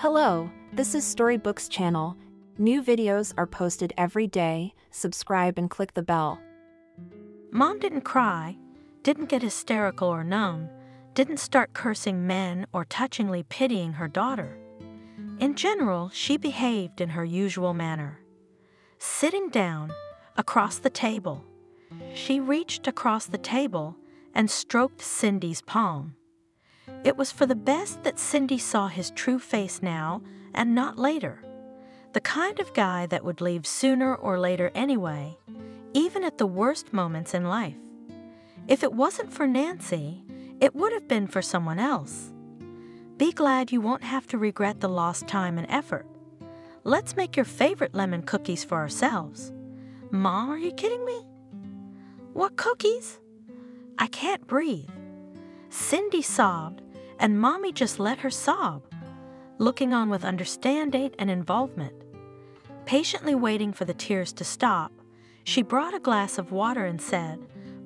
Hello, this is Storybooks channel. New videos are posted every day. Subscribe and click the bell. Mom didn't cry, didn't get hysterical or numb, didn't start cursing men or touchingly pitying her daughter. In general, she behaved in her usual manner. Sitting down, across the table, she reached across the table and stroked Cindy's palm. It was for the best that Cindy saw his true face now and not later. The kind of guy that would leave sooner or later anyway, even at the worst moments in life. If it wasn't for Nancy, it would have been for someone else. Be glad you won't have to regret the lost time and effort. Let's make your favorite lemon cookies for ourselves. Mom, are you kidding me? What cookies? I can't breathe. Cindy sobbed, and Mommy just let her sob, looking on with understanding and involvement. Patiently waiting for the tears to stop, she brought a glass of water and said,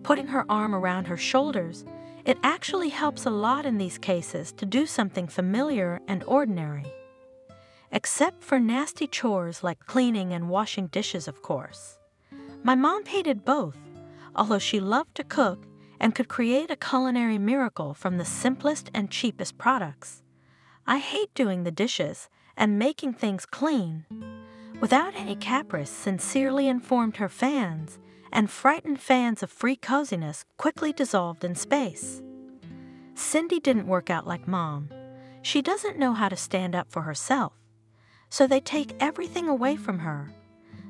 putting her arm around her shoulders, "It actually helps a lot in these cases to do something familiar and ordinary. Except for nasty chores like cleaning and washing dishes, of course. My mom hated both, although she loved to cook and could create a culinary miracle from the simplest and cheapest products. I hate doing the dishes and making things clean." Without any caprice, sincerely informed her fans, and frightened fans of free coziness quickly dissolved in space. Cindy didn't work out like Mom. She doesn't know how to stand up for herself. So they take everything away from her.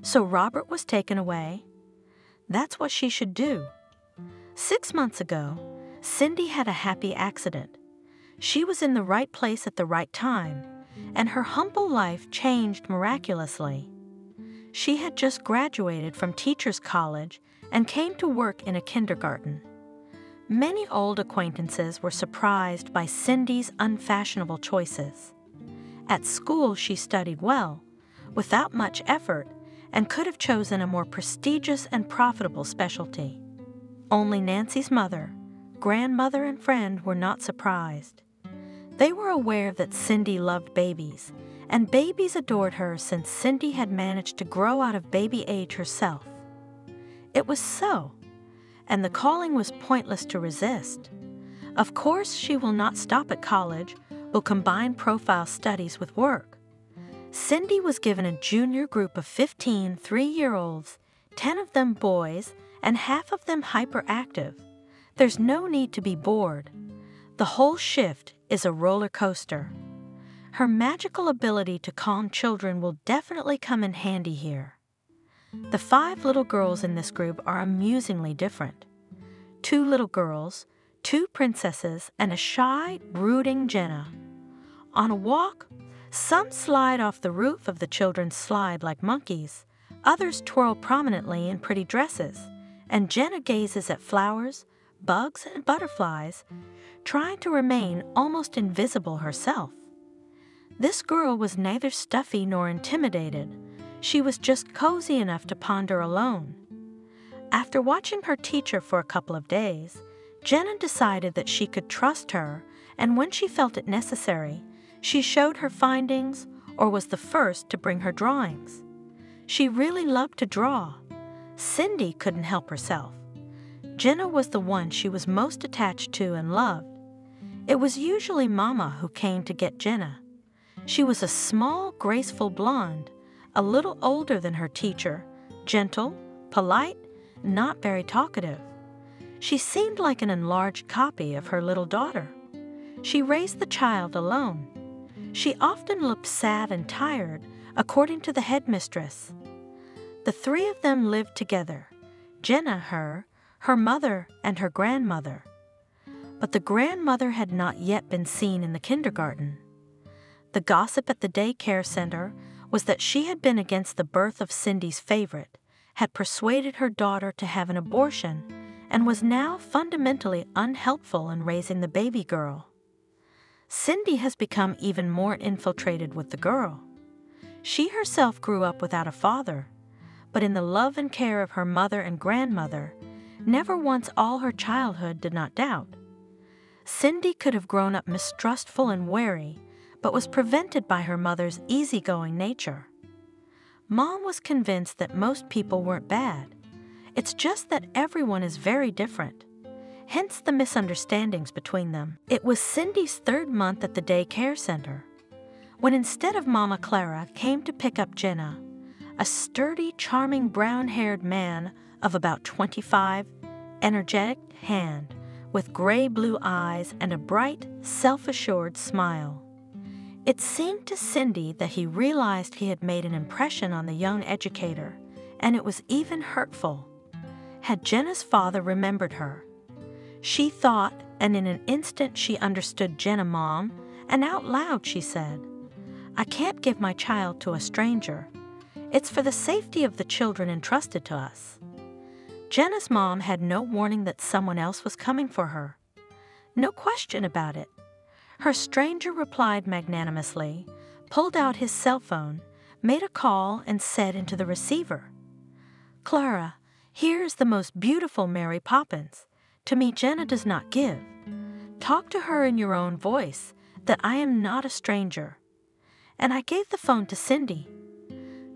So Robert was taken away. That's what she should do. 6 months ago, Cindy had a happy accident. She was in the right place at the right time, and her humble life changed miraculously. She had just graduated from teacher's college and came to work in a kindergarten. Many old acquaintances were surprised by Cindy's unfashionable choices. At school, she studied well, without much effort, and could have chosen a more prestigious and profitable specialty. Only Nancy's mother, grandmother, and friend were not surprised. They were aware that Cindy loved babies, and babies adored her since Cindy had managed to grow out of baby age herself. It was so, and the calling was pointless to resist. Of course, she will not stop at college, will combine profile studies with work. Cindy was given a junior group of 15 3-year-olds, 10 of them boys, and half of them hyperactive. There's no need to be bored. The whole shift is a roller coaster. Her magical ability to calm children will definitely come in handy here. The 5 little girls in this group are amusingly different. 2 little girls, 2 princesses, and a shy, brooding Jenna. On a walk, some slide off the roof of the children's slide like monkeys, others twirl prominently in pretty dresses, and Jenna gazes at flowers, bugs, and butterflies, trying to remain almost invisible herself. This girl was neither stuffy nor intimidated. She was just cozy enough to ponder alone. After watching her teacher for a couple of days, Jenna decided that she could trust her, and when she felt it necessary, she showed her findings or was the first to bring her drawings. She really loved to draw. Cindy couldn't help herself. Jenna was the one she was most attached to and loved. It was usually Mama who came to get Jenna. She was a small, graceful blonde, a little older than her teacher, gentle, polite, not very talkative. She seemed like an enlarged copy of her little daughter. She raised the child alone. She often looked sad and tired, according to the headmistress. The 3 of them lived together, Jenna, her mother, and her grandmother. But the grandmother had not yet been seen in the kindergarten. The gossip at the daycare center was that she had been against the birth of Cindy's favorite, had persuaded her daughter to have an abortion, and was now fundamentally unhelpful in raising the baby girl. Cindy has become even more infiltrated with the girl. She herself grew up without a father, but in the love and care of her mother and grandmother, never once all her childhood did not doubt. Cindy could have grown up mistrustful and wary, but was prevented by her mother's easygoing nature. Mom was convinced that most people weren't bad. It's just that everyone is very different. Hence the misunderstandings between them. It was Cindy's 3rd month at the daycare center, when instead of Mama Clara came to pick up Jenna, a sturdy, charming brown-haired man of about 25, energetic hand, with gray-blue eyes and a bright, self-assured smile. It seemed to Cindy that he realized he had made an impression on the young educator, and it was even hurtful. Had Jenna's father remembered her? She thought, and in an instant she understood Jenna, Mom, and out loud she said, "I can't give my child to a stranger. It's for the safety of the children entrusted to us." Jenna's mom had no warning that someone else was coming for her. No question about it. Her stranger replied magnanimously, pulled out his cell phone, made a call, and said into the receiver, "Clara, here's the most beautiful Mary Poppins. To me Jenna does not give. Talk to her in your own voice, that I am not a stranger." And I gave the phone to Cindy.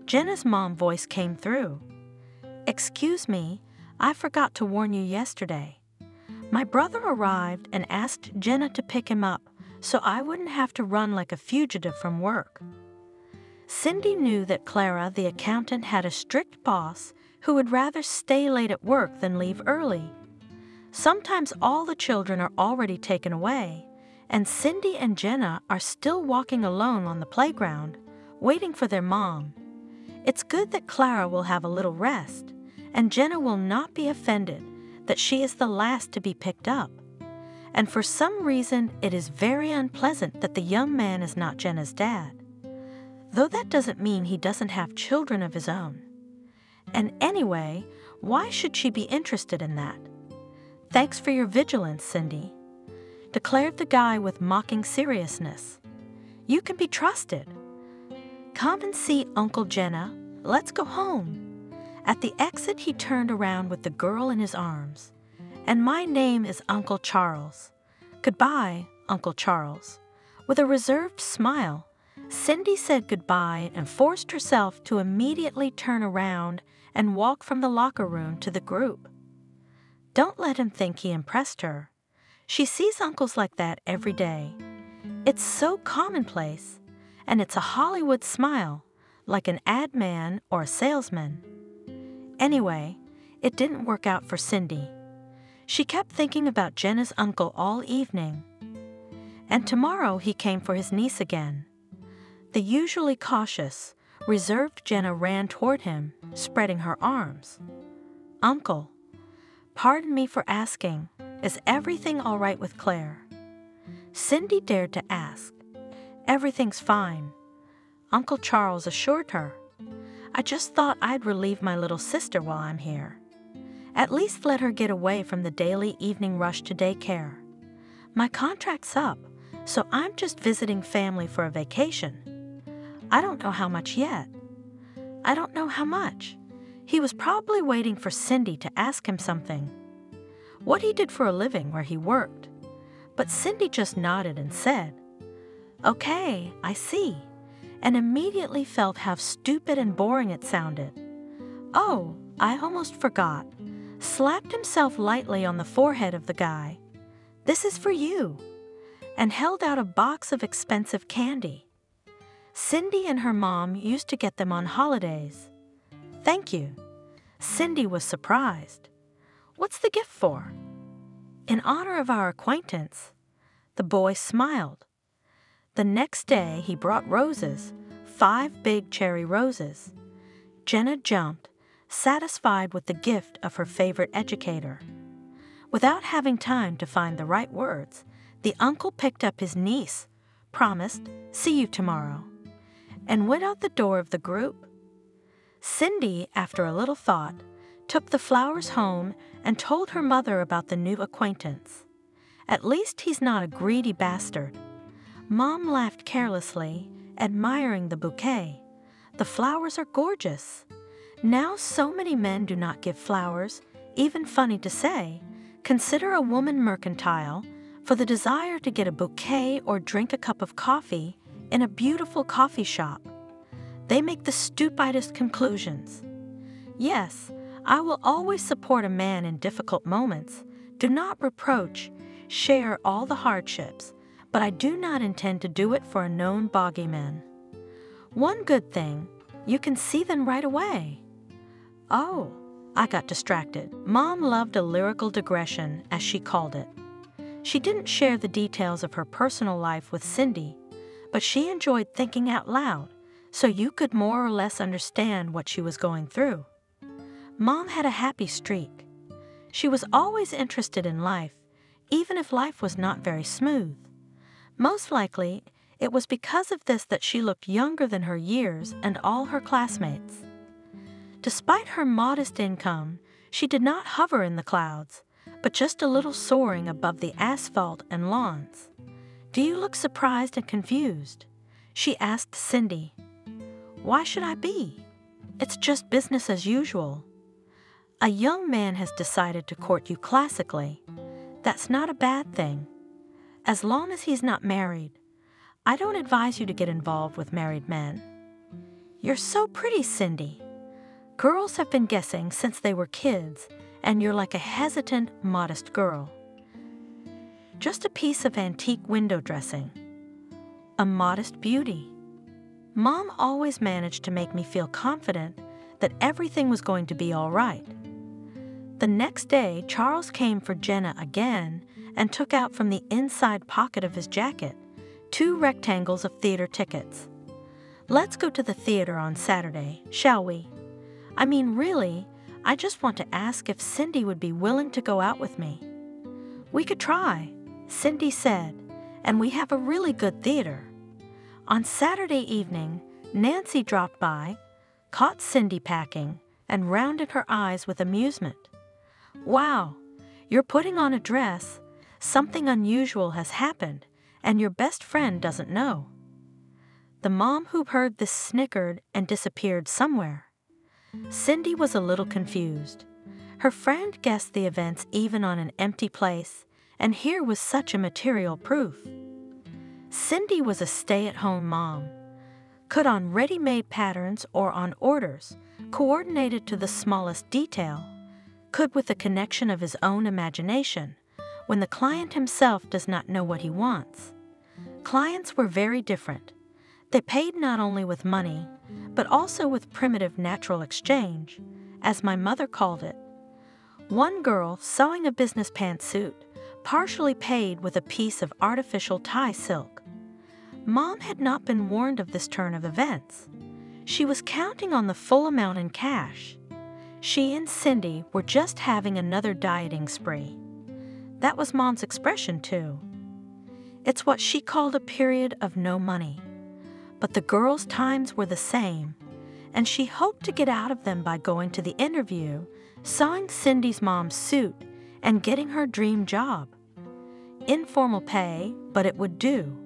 Jenna's mom voice came through. "Excuse me, I forgot to warn you yesterday. My brother arrived and asked Jenna to pick him up so I wouldn't have to run like a fugitive from work." Cindy knew that Clara, the accountant, had a strict boss who would rather stay late at work than leave early. Sometimes all the children are already taken away, and Cindy and Jenna are still walking alone on the playground, waiting for their mom. It's good that Clara will have a little rest, and Jenna will not be offended that she is the last to be picked up. And for some reason, it is very unpleasant that the young man is not Jenna's dad. Though that doesn't mean he doesn't have children of his own. And anyway, why should she be interested in that? "Thanks for your vigilance, Cindy," declared the guy with mocking seriousness. "You can be trusted. Come and see Uncle Jenna. Let's go home." At the exit, he turned around with the girl in his arms. "And my name is Uncle Charles. Goodbye, Uncle Charles." With a reserved smile, Cindy said goodbye and forced herself to immediately turn around and walk from the locker room to the group. Don't let him think he impressed her. She sees uncles like that every day. It's so commonplace, and it's a Hollywood smile, like an ad man or a salesman. Anyway, it didn't work out for Cindy. She kept thinking about Jenna's uncle all evening. And tomorrow he came for his niece again. The usually cautious, reserved Jenna ran toward him, spreading her arms. "Uncle, pardon me for asking, is everything all right with Claire?" Cindy dared to ask. "Everything's fine," Uncle Charles assured her. "I just thought I'd relieve my little sister while I'm here. At least let her get away from the daily evening rush to daycare. My contract's up, so I'm just visiting family for a vacation. I don't know how much yet." I don't know how much. He was probably waiting for Cindy to ask him something. What he did for a living where he worked. But Cindy just nodded and said, "Okay, I see," and immediately felt how stupid and boring it sounded. "Oh, I almost forgot," slapped himself lightly on the forehead of the guy. "This is for you," and held out a box of expensive candy. Cindy and her mom used to get them on holidays. "Thank you." Cindy was surprised. "What's the gift for?" "In honor of our acquaintance." The boy smiled. The next day he brought roses, 5 big cherry roses. Jenna jumped, satisfied with the gift of her favorite educator. Without having time to find the right words, the uncle picked up his niece, promised, "See you tomorrow," and went out the door of the group. Cindy, after a little thought, took the flowers home and told her mother about the new acquaintance. At least he's not a greedy bastard. Mom laughed carelessly, admiring the bouquet. The flowers are gorgeous. Now so many men do not give flowers, even funny to say, consider a woman mercantile, for the desire to get a bouquet or drink a cup of coffee in a beautiful coffee shop. They make the stupidest conclusions. Yes, I will always support a man in difficult moments. Do not reproach, share all the hardships, but I do not intend to do it for a known bogeyman. One good thing, you can see them right away. Oh, I got distracted. Mom loved a lyrical digression, as she called it. She didn't share the details of her personal life with Cindy, but she enjoyed thinking out loud, so you could more or less understand what she was going through. Mom had a happy streak. She was always interested in life, even if life was not very smooth. Most likely, it was because of this that she looked younger than her years and all her classmates. Despite her modest income, she did not hover in the clouds, but just a little soaring above the asphalt and lawns. "Do you look surprised and confused?" she asked Cindy. "Why should I be? It's just business as usual. A young man has decided to court you classically. That's not a bad thing. As long as he's not married. I don't advise you to get involved with married men." "You're so pretty, Cindy. Girls have been guessing since they were kids, and you're like a hesitant, modest girl. Just a piece of antique window dressing. A modest beauty." Mom always managed to make me feel confident that everything was going to be all right. The next day, Charles came for Jenna again and took out from the inside pocket of his jacket 2 rectangles of theater tickets. "Let's go to the theater on Saturday, shall we? I mean, really, I just want to ask if Cindy would be willing to go out with me." "We could try," Cindy said, "and we have a really good theater." On Saturday evening, Nancy dropped by, caught Cindy packing, and rounded her eyes with amusement. "Wow, you're putting on a dress. Something unusual has happened, and your best friend doesn't know." The mom who heard this snickered and disappeared somewhere. Cindy was a little confused. Her friend guessed the events even on an empty place, and here was such a material proof. Cindy was a stay-at-home mom. Could on ready-made patterns or on orders, coordinated to the smallest detail. Could with the connection of his own imagination, when the client himself does not know what he wants. Clients were very different. They paid not only with money, but also with primitive natural exchange, as my mother called it. One girl sewing a business pantsuit partially paid with a piece of artificial tie silk. Mom had not been warned of this turn of events. She was counting on the full amount in cash. She and Cindy were just having another dieting spree. That was Mom's expression, too. It's what she called a period of no money. But the girls' times were the same, and she hoped to get out of them by going to the interview, sewing Cindy's mom's suit, and getting her dream job. Informal pay, but it would do.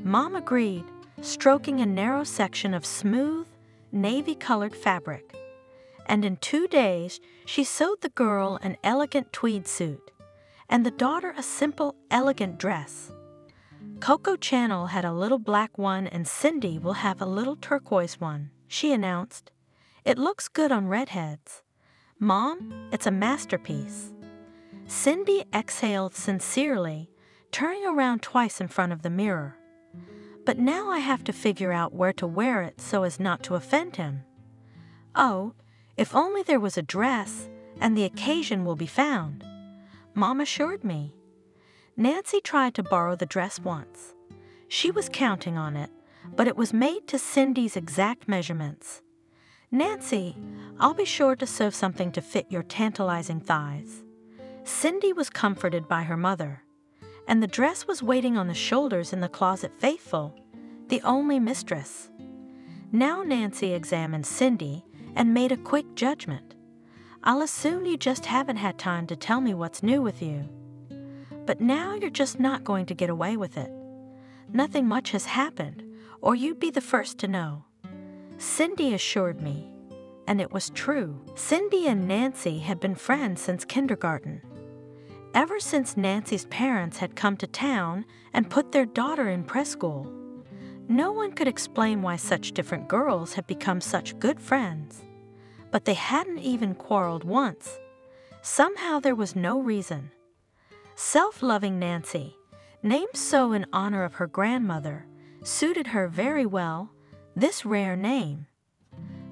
Mom agreed, stroking a narrow section of smooth, navy-colored fabric. And in 2 days, she sewed the girl an elegant tweed suit, and the daughter a simple, elegant dress. Coco Chanel had a little black one and Cindy will have a little turquoise one, she announced. "It looks good on redheads. Mom, it's a masterpiece." Cindy exhaled sincerely, turning around twice in front of the mirror. "But now I have to figure out where to wear it so as not to offend him." "Oh, if only there was a dress, and the occasion will be found," Mom assured me. Nancy tried to borrow the dress once. She was counting on it, but it was made to Cindy's exact measurements. "Nancy, I'll be sure to sew something to fit your tantalizing thighs." Cindy was comforted by her mother, and the dress was waiting on the shoulders in the closet faithful, the only mistress. Now Nancy examined Cindy and made a quick judgment. "I'll assume you just haven't had time to tell me what's new with you. But now you're just not going to get away with it. Nothing much has happened, or you'd be the first to know." Cindy assured me, and it was true. Cindy and Nancy had been friends since kindergarten. Ever since Nancy's parents had come to town and put their daughter in preschool. No one could explain why such different girls had become such good friends, but they hadn't even quarreled once. Somehow there was no reason. Self-loving Nancy, named so in honor of her grandmother, suited her very well, this rare name.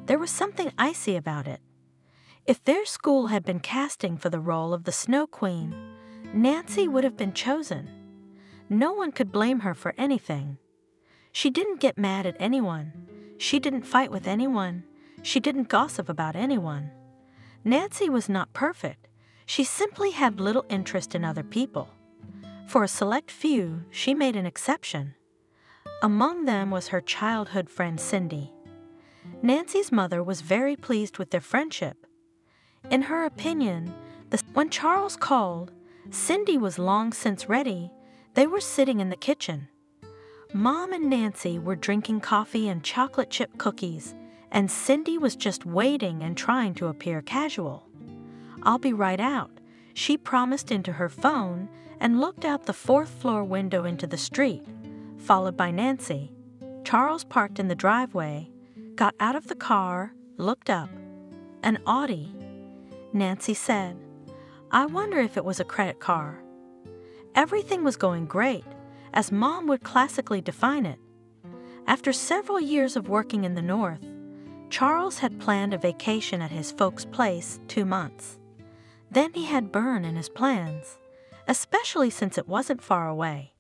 There was something icy about it. If their school had been casting for the role of the Snow Queen, Nancy would have been chosen. No one could blame her for anything. She didn't get mad at anyone. She didn't fight with anyone. She didn't gossip about anyone. Nancy was not perfect. She simply had little interest in other people. For a select few, she made an exception. Among them was her childhood friend Cindy. Nancy's mother was very pleased with their friendship. In her opinion, when Charles called, Cindy was long since ready. They were sitting in the kitchen. Mom and Nancy were drinking coffee and chocolate chip cookies, and Cindy was just waiting and trying to appear casual. "I'll be right out," she promised into her phone and looked out the fourth-floor window into the street, followed by Nancy. Charles parked in the driveway, got out of the car, looked up. An Audi. Nancy said, "I wonder if it was a credit car." Everything was going great, as Mom would classically define it. After several years of working in the North, Charles had planned a vacation at his folks' place 2 months. Then he had Bern in his plans, especially since it wasn't far away.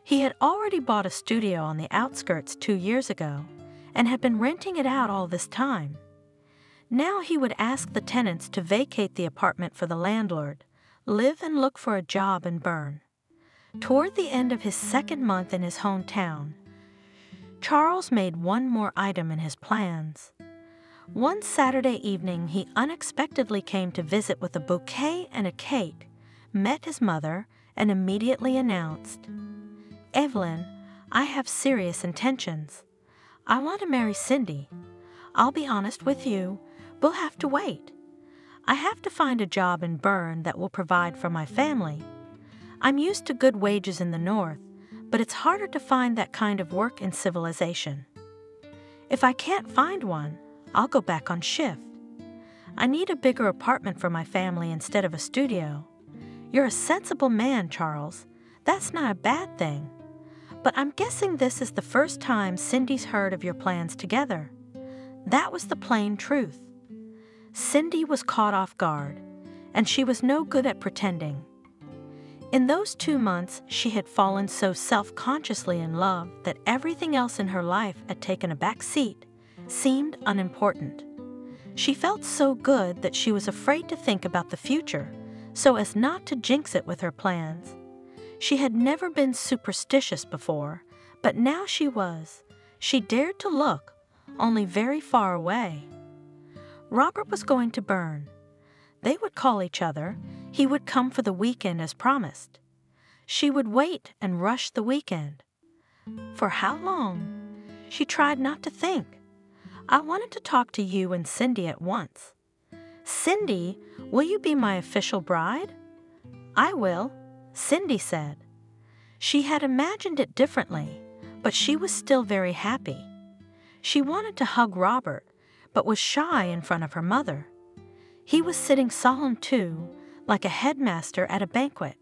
He had already bought a studio on the outskirts 2 years ago and had been renting it out all this time. Now he would ask the tenants to vacate the apartment for the landlord, live and look for a job in Bern. Toward the end of his 2nd month in his hometown, Charles made one more item in his plans. One Saturday evening, he unexpectedly came to visit with a bouquet and a cake, met his mother, and immediately announced, "Evelyn, I have serious intentions. I want to marry Cindy. I'll be honest with you, we'll have to wait. I have to find a job in Bern that will provide for my family. I'm used to good wages in the North, but it's harder to find that kind of work in civilization. If I can't find one, I'll go back on shift. I need a bigger apartment for my family instead of a studio. You're a sensible man, Charles. That's not a bad thing. But I'm guessing this is the first time Cindy's heard of your plans together." That was the plain truth. Cindy was caught off guard, and she was no good at pretending. In those 2 months, she had fallen so self-consciously in love that everything else in her life had taken a back seat, seemed unimportant. She felt so good that she was afraid to think about the future, so as not to jinx it with her plans. She had never been superstitious before, but now she was. She dared to look, only very far away. Robert was going to Bern. They would call each other. He would come for the weekend as promised. She would wait and rush the weekend. For how long? She tried not to think. "I wanted to talk to you and Cindy at once." "Cindy, will you be my official bride?" "I will," Cindy said. She had imagined it differently, but she was still very happy. She wanted to hug Robert, but was shy in front of her mother. He was sitting solemn too, like a headmaster at a banquet.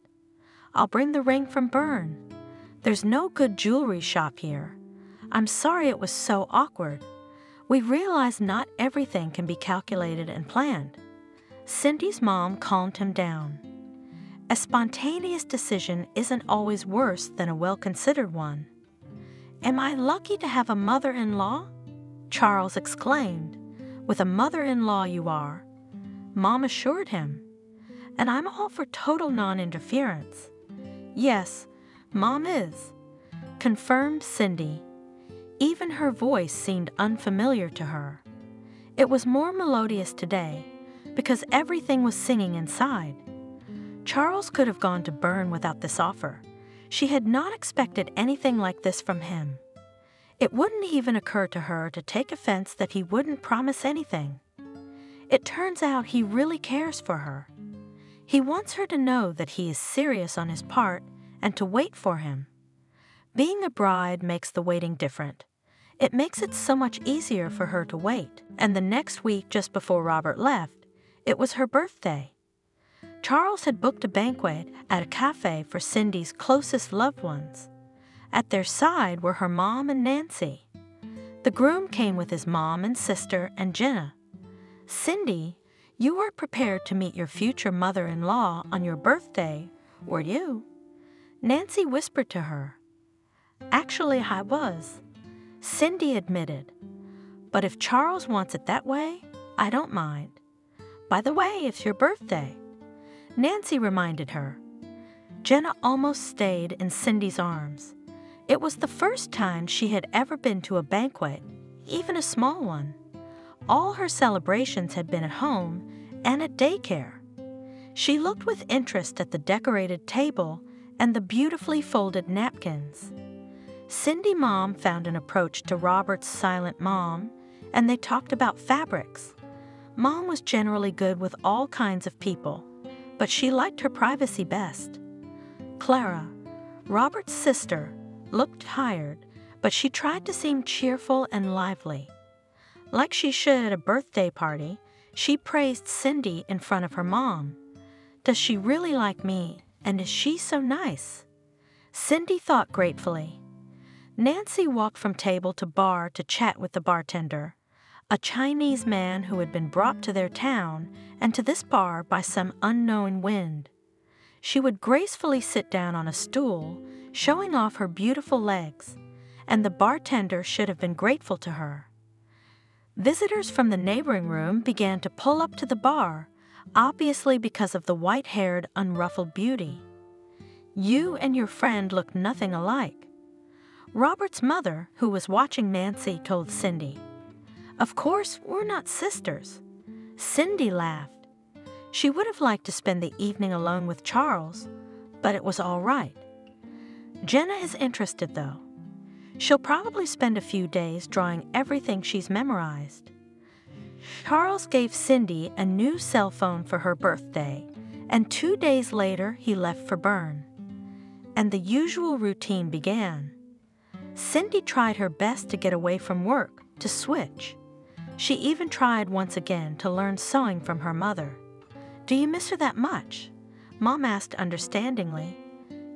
"I'll bring the ring from Bern. There's no good jewelry shop here. I'm sorry it was so awkward. We realize not everything can be calculated and planned." Cindy's mom calmed him down. A spontaneous decision isn't always worse than a well-considered one. "Am I lucky to have a mother-in-law?" Charles exclaimed. "With a mother-in-law you are," Mom assured him. "And I'm all for total non-interference." "Yes, Mom is," confirmed Cindy. Even her voice seemed unfamiliar to her. It was more melodious today, because everything was singing inside. Charles could have gone to Bern without this offer. She had not expected anything like this from him. It wouldn't even occur to her to take offense that he wouldn't promise anything. It turns out he really cares for her. He wants her to know that he is serious on his part and to wait for him. Being a bride makes the waiting different. It makes it so much easier for her to wait, and the next week just before Robert left, it was her birthday. Charles had booked a banquet at a cafe for Cindy's closest loved ones. At their side were her mom and Nancy. The groom came with his mom and sister and Jenna. "Cindy, you weren't prepared to meet your future mother-in-law on your birthday, were you?" Nancy whispered to her. "Actually, I was," Cindy admitted. "But if Charles wants it that way, I don't mind. By the way, it's your birthday," Nancy reminded her. Jenna almost stayed in Cindy's arms. It was the first time she had ever been to a banquet, even a small one. All her celebrations had been at home and at daycare. She looked with interest at the decorated table and the beautifully folded napkins. Cindy Mom found an approach to Robert's silent mom, and they talked about fabrics. Mom was generally good with all kinds of people, but she liked her privacy best. Clara, Robert's sister, looked tired, but she tried to seem cheerful and lively. Like she should at a birthday party, she praised Cindy in front of her mom. "Does she really like me, and is she so nice?" Cindy thought gratefully. Nancy walked from table to bar to chat with the bartender, a Chinese man who had been brought to their town and to this bar by some unknown wind. She would gracefully sit down on a stool, showing off her beautiful legs, and the bartender should have been grateful to her. Visitors from the neighboring room began to pull up to the bar, obviously because of the white-haired, unruffled beauty. "You and your friend look nothing alike," Robert's mother, who was watching Nancy, told Cindy. "Of course, we're not sisters." Cindy laughed. She would have liked to spend the evening alone with Charles, but it was all right. Jenna is interested, though. She'll probably spend a few days drawing everything she's memorized. Charles gave Cindy a new cell phone for her birthday, and 2 days later he left for Bern. And the usual routine began. Cindy tried her best to get away from work, to switch. She even tried once again to learn sewing from her mother. "Do you miss her that much?" Mom asked understandingly.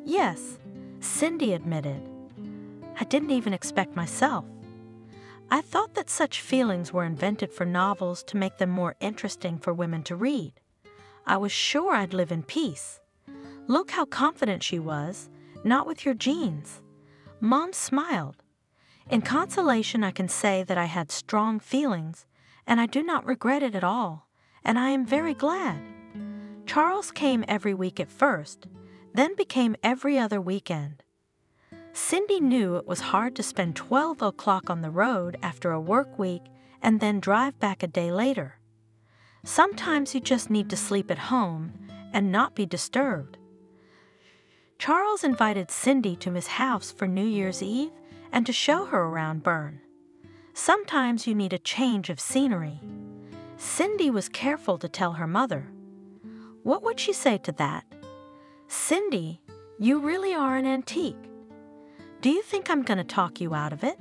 "Yes," Cindy admitted. "I didn't even expect myself. I thought that such feelings were invented for novels to make them more interesting for women to read. I was sure I'd live in peace. Look how confident she was, not with your jeans." Mom smiled. "In consolation, I can say that I had strong feelings, and I do not regret it at all, and I am very glad." Charles came every week at first, then became every other weekend. Cindy knew it was hard to spend 12 o'clock on the road after a work week and then drive back a day later. Sometimes you just need to sleep at home and not be disturbed. Charles invited Cindy to his house for New Year's Eve and to show her around Bern. Sometimes you need a change of scenery. Cindy was careful to tell her mother. What would she say to that? "Cindy, you really are an antique. Do you think I'm going to talk you out of it?"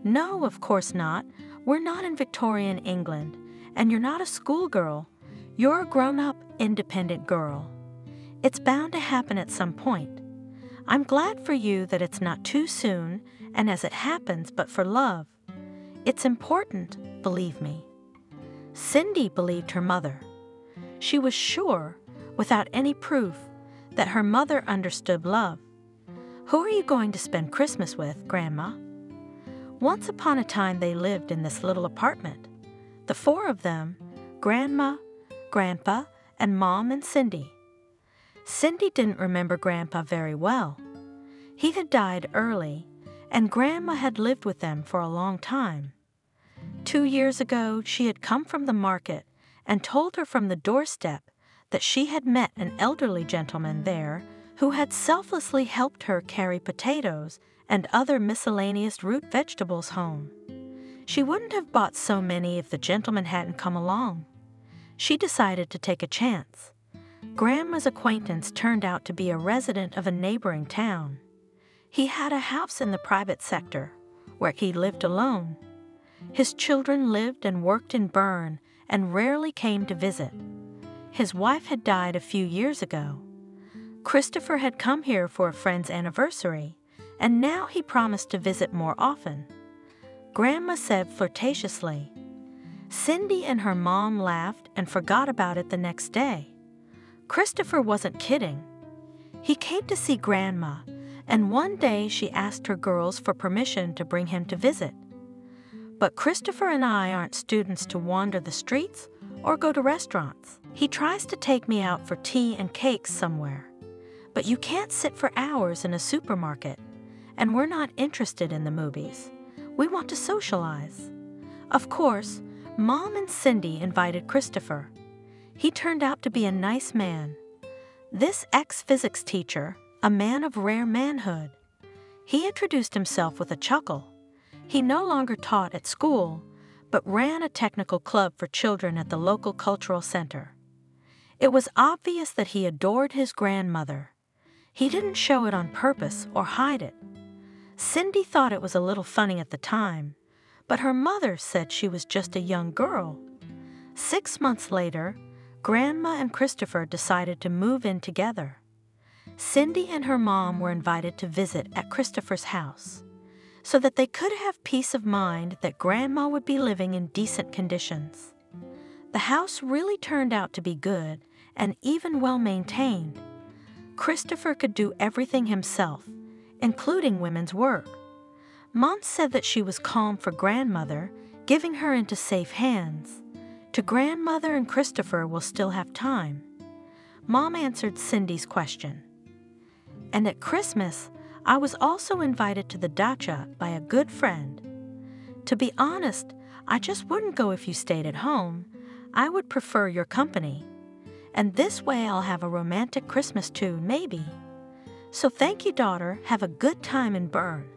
"No, of course not. We're not in Victorian England, and you're not a schoolgirl. You're a grown-up, independent girl. It's bound to happen at some point. I'm glad for you that it's not too soon and as it happens, but for love. It's important, believe me." Cindy believed her mother. She was sure, without any proof, that her mother understood love. "Who are you going to spend Christmas with, Grandma?" Once upon a time they lived in this little apartment. The 4 of them, Grandma, Grandpa, and Mom and Cindy. Cindy didn't remember Grandpa very well. He had died early, and Grandma had lived with them for a long time. 2 years ago, she had come from the market and told her from the doorstep that she had met an elderly gentleman there who had selflessly helped her carry potatoes and other miscellaneous root vegetables home. She wouldn't have bought so many if the gentleman hadn't come along. She decided to take a chance. Grandma's acquaintance turned out to be a resident of a neighboring town. He had a house in the private sector, where he lived alone. His children lived and worked in Bern and rarely came to visit. His wife had died a few years ago. Christopher had come here for a friend's anniversary, and now he promised to visit more often. Grandma said flirtatiously. Cindy and her mom laughed and forgot about it the next day. Christopher wasn't kidding. He came to see Grandma, and one day she asked her girls for permission to bring him to visit. But Christopher and I aren't students to wander the streets or go to restaurants. He tries to take me out for tea and cakes somewhere. But you can't sit for hours in a supermarket, and we're not interested in the movies. We want to socialize. Of course, Mom and Cindy invited Christopher. He turned out to be a nice man. This ex-physics teacher, a man of rare manhood. He introduced himself with a chuckle. He no longer taught at school, but ran a technical club for children at the local cultural center. It was obvious that he adored his grandmother. He didn't show it on purpose or hide it. Cindy thought it was a little funny at the time, but her mother said she was just a young girl. 6 months later, Grandma and Christopher decided to move in together. Cindy and her mom were invited to visit at Christopher's house, so that they could have peace of mind that Grandma would be living in decent conditions. The house really turned out to be good and even well maintained. Christopher could do everything himself, including women's work. Mom said that she was calm for Grandmother, giving her into safe hands. To Grandmother and Christopher will still have time. Mom answered Cindy's question. And at Christmas, I was also invited to the dacha by a good friend. To be honest, I just wouldn't go if you stayed at home. I would prefer your company. And this way I'll have a romantic Christmas too, maybe. So thank you, daughter. Have a good time in Bern.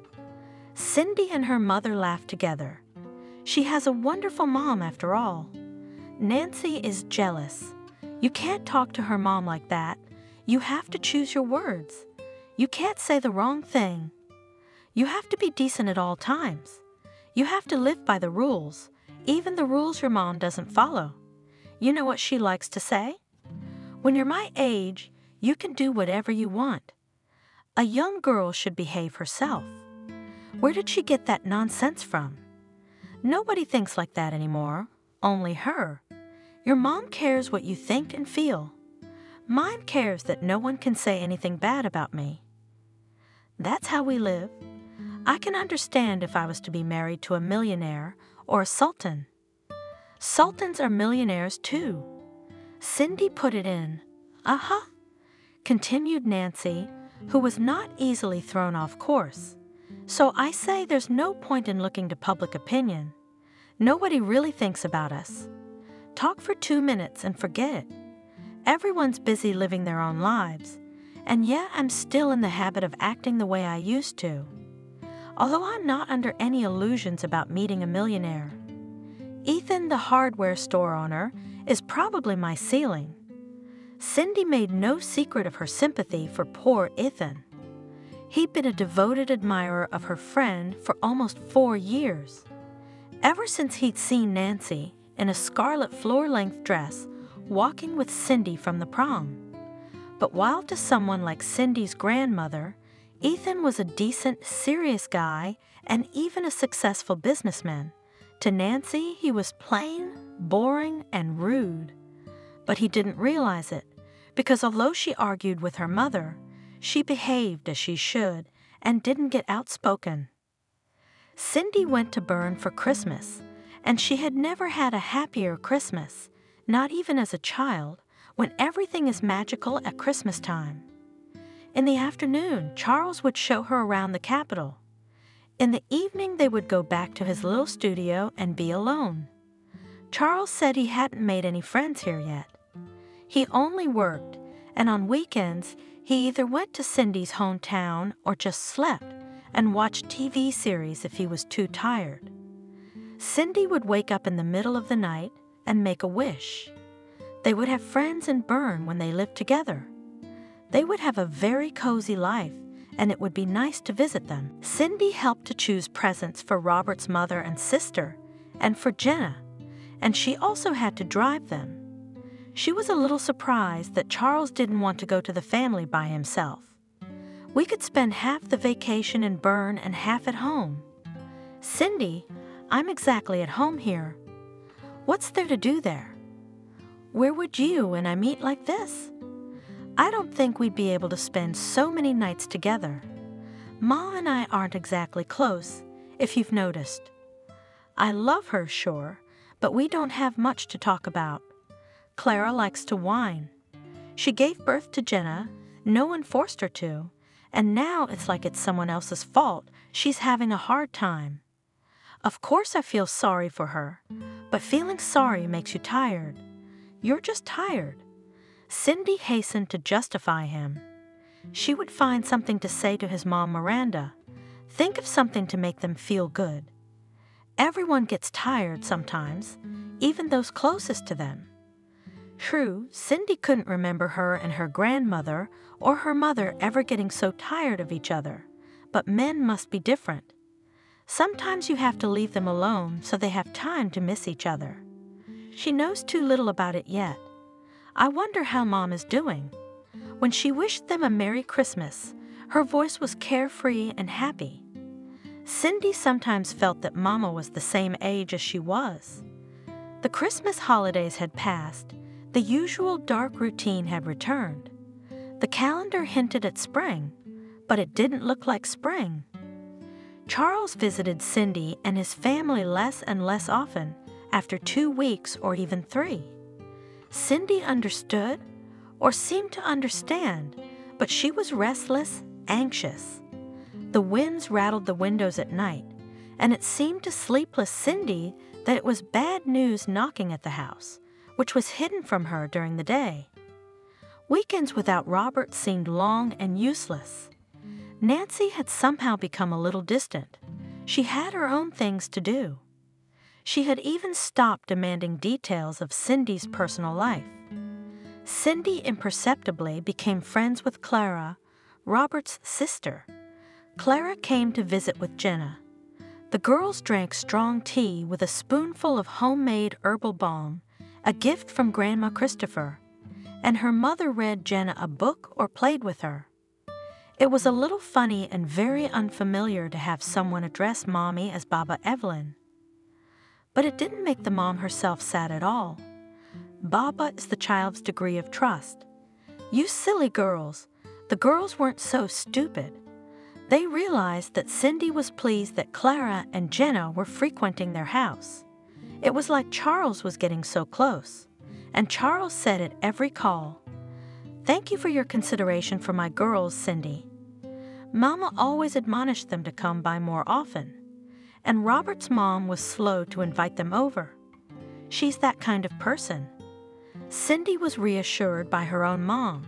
Cindy and her mother laughed together. She has a wonderful mom after all. Nancy is jealous. You can't talk to her mom like that. You have to choose your words. You can't say the wrong thing. You have to be decent at all times. You have to live by the rules, even the rules your mom doesn't follow. You know what she likes to say? When you're my age, you can do whatever you want. A young girl should behave herself. Where did she get that nonsense from? Nobody thinks like that anymore, only her. Your mom cares what you think and feel. Mine cares that no one can say anything bad about me. That's how we live. I can understand if I was to be married to a millionaire or a sultan. Sultans are millionaires too. Cindy put it in. Uh-huh, continued Nancy, who was not easily thrown off course. So I say there's no point in looking to public opinion. Nobody really thinks about us. Talk for 2 minutes and forget it. Everyone's busy living their own lives, and yet I'm still in the habit of acting the way I used to. Although I'm not under any illusions about meeting a millionaire. Ethan, the hardware store owner, is probably my ceiling. Cindy made no secret of her sympathy for poor Ethan. He'd been a devoted admirer of her friend for almost 4 years. Ever since he'd seen Nancy in a scarlet floor-length dress walking with Cindy from the prom. But while to someone like Cindy's grandmother, Ethan was a decent, serious guy and even a successful businessman, to Nancy he was plain, boring, and rude. But he didn't realize it, because although she argued with her mother, she behaved as she should and didn't get outspoken. Cindy went to Bern for Christmas, and she had never had a happier Christmas, not even as a child, when everything is magical at Christmas time. In the afternoon, Charles would show her around the capital. In the evening, they would go back to his little studio and be alone. Charles said he hadn't made any friends here yet. He only worked, and on weekends, he either went to Cindy's hometown or just slept and watched TV series if he was too tired. Cindy would wake up in the middle of the night and make a wish. They would have friends in Bern when they lived together. They would have a very cozy life and it would be nice to visit them. Cindy helped to choose presents for Robert's mother and sister, and for Jenna, and she also had to drive them. She was a little surprised that Charles didn't want to go to the family by himself. We could spend half the vacation in Bern and half at home. Cindy, I'm exactly at home here. What's there to do there? Where would you and I meet like this? I don't think we'd be able to spend so many nights together. Ma and I aren't exactly close, if you've noticed. I love her, sure, but we don't have much to talk about. Clara likes to whine. She gave birth to Jenna, no one forced her to, and now it's like it's someone else's fault. She's having a hard time. Of course I feel sorry for her, but feeling sorry makes you tired. You're just tired. Cindy hastened to justify him. She would find something to say to his mom, Miranda. Think of something to make them feel good. Everyone gets tired sometimes, even those closest to them. True, Cindy couldn't remember her and her grandmother or her mother ever getting so tired of each other, but men must be different. Sometimes you have to leave them alone so they have time to miss each other. She knows too little about it yet. I wonder how Mom is doing. When she wished them a Merry Christmas, her voice was carefree and happy. Cindy sometimes felt that Mama was the same age as she was. The Christmas holidays had passed. The usual dark routine had returned. The calendar hinted at spring, but it didn't look like spring. Charles visited Cindy and his family less and less often after 2 weeks or even 3. Cindy understood, or seemed to understand, but she was restless, anxious. The winds rattled the windows at night, and it seemed to sleepless Cindy that it was bad news knocking at the house, which was hidden from her during the day. Weekends without Robert seemed long and useless. Nancy had somehow become a little distant. She had her own things to do. She had even stopped demanding details of Cindy's personal life. Cindy imperceptibly became friends with Clara, Robert's sister. Clara came to visit with Jenna. The girls drank strong tea with a spoonful of homemade herbal balm, a gift from Grandma Christopher, and her mother read Jenna a book or played with her. It was a little funny and very unfamiliar to have someone address Mommy as Baba Evelyn. But it didn't make the mom herself sad at all. Baba is the child's degree of trust. You silly girls, the girls weren't so stupid. They realized that Cindy was pleased that Clara and Jenna were frequenting their house. It was like Charles was getting so close, and Charles said at every call, "Thank you for your consideration for my girls, Cindy." Mama always admonished them to come by more often, and Robert's mom was slow to invite them over. She's that kind of person. Cindy was reassured by her own mom,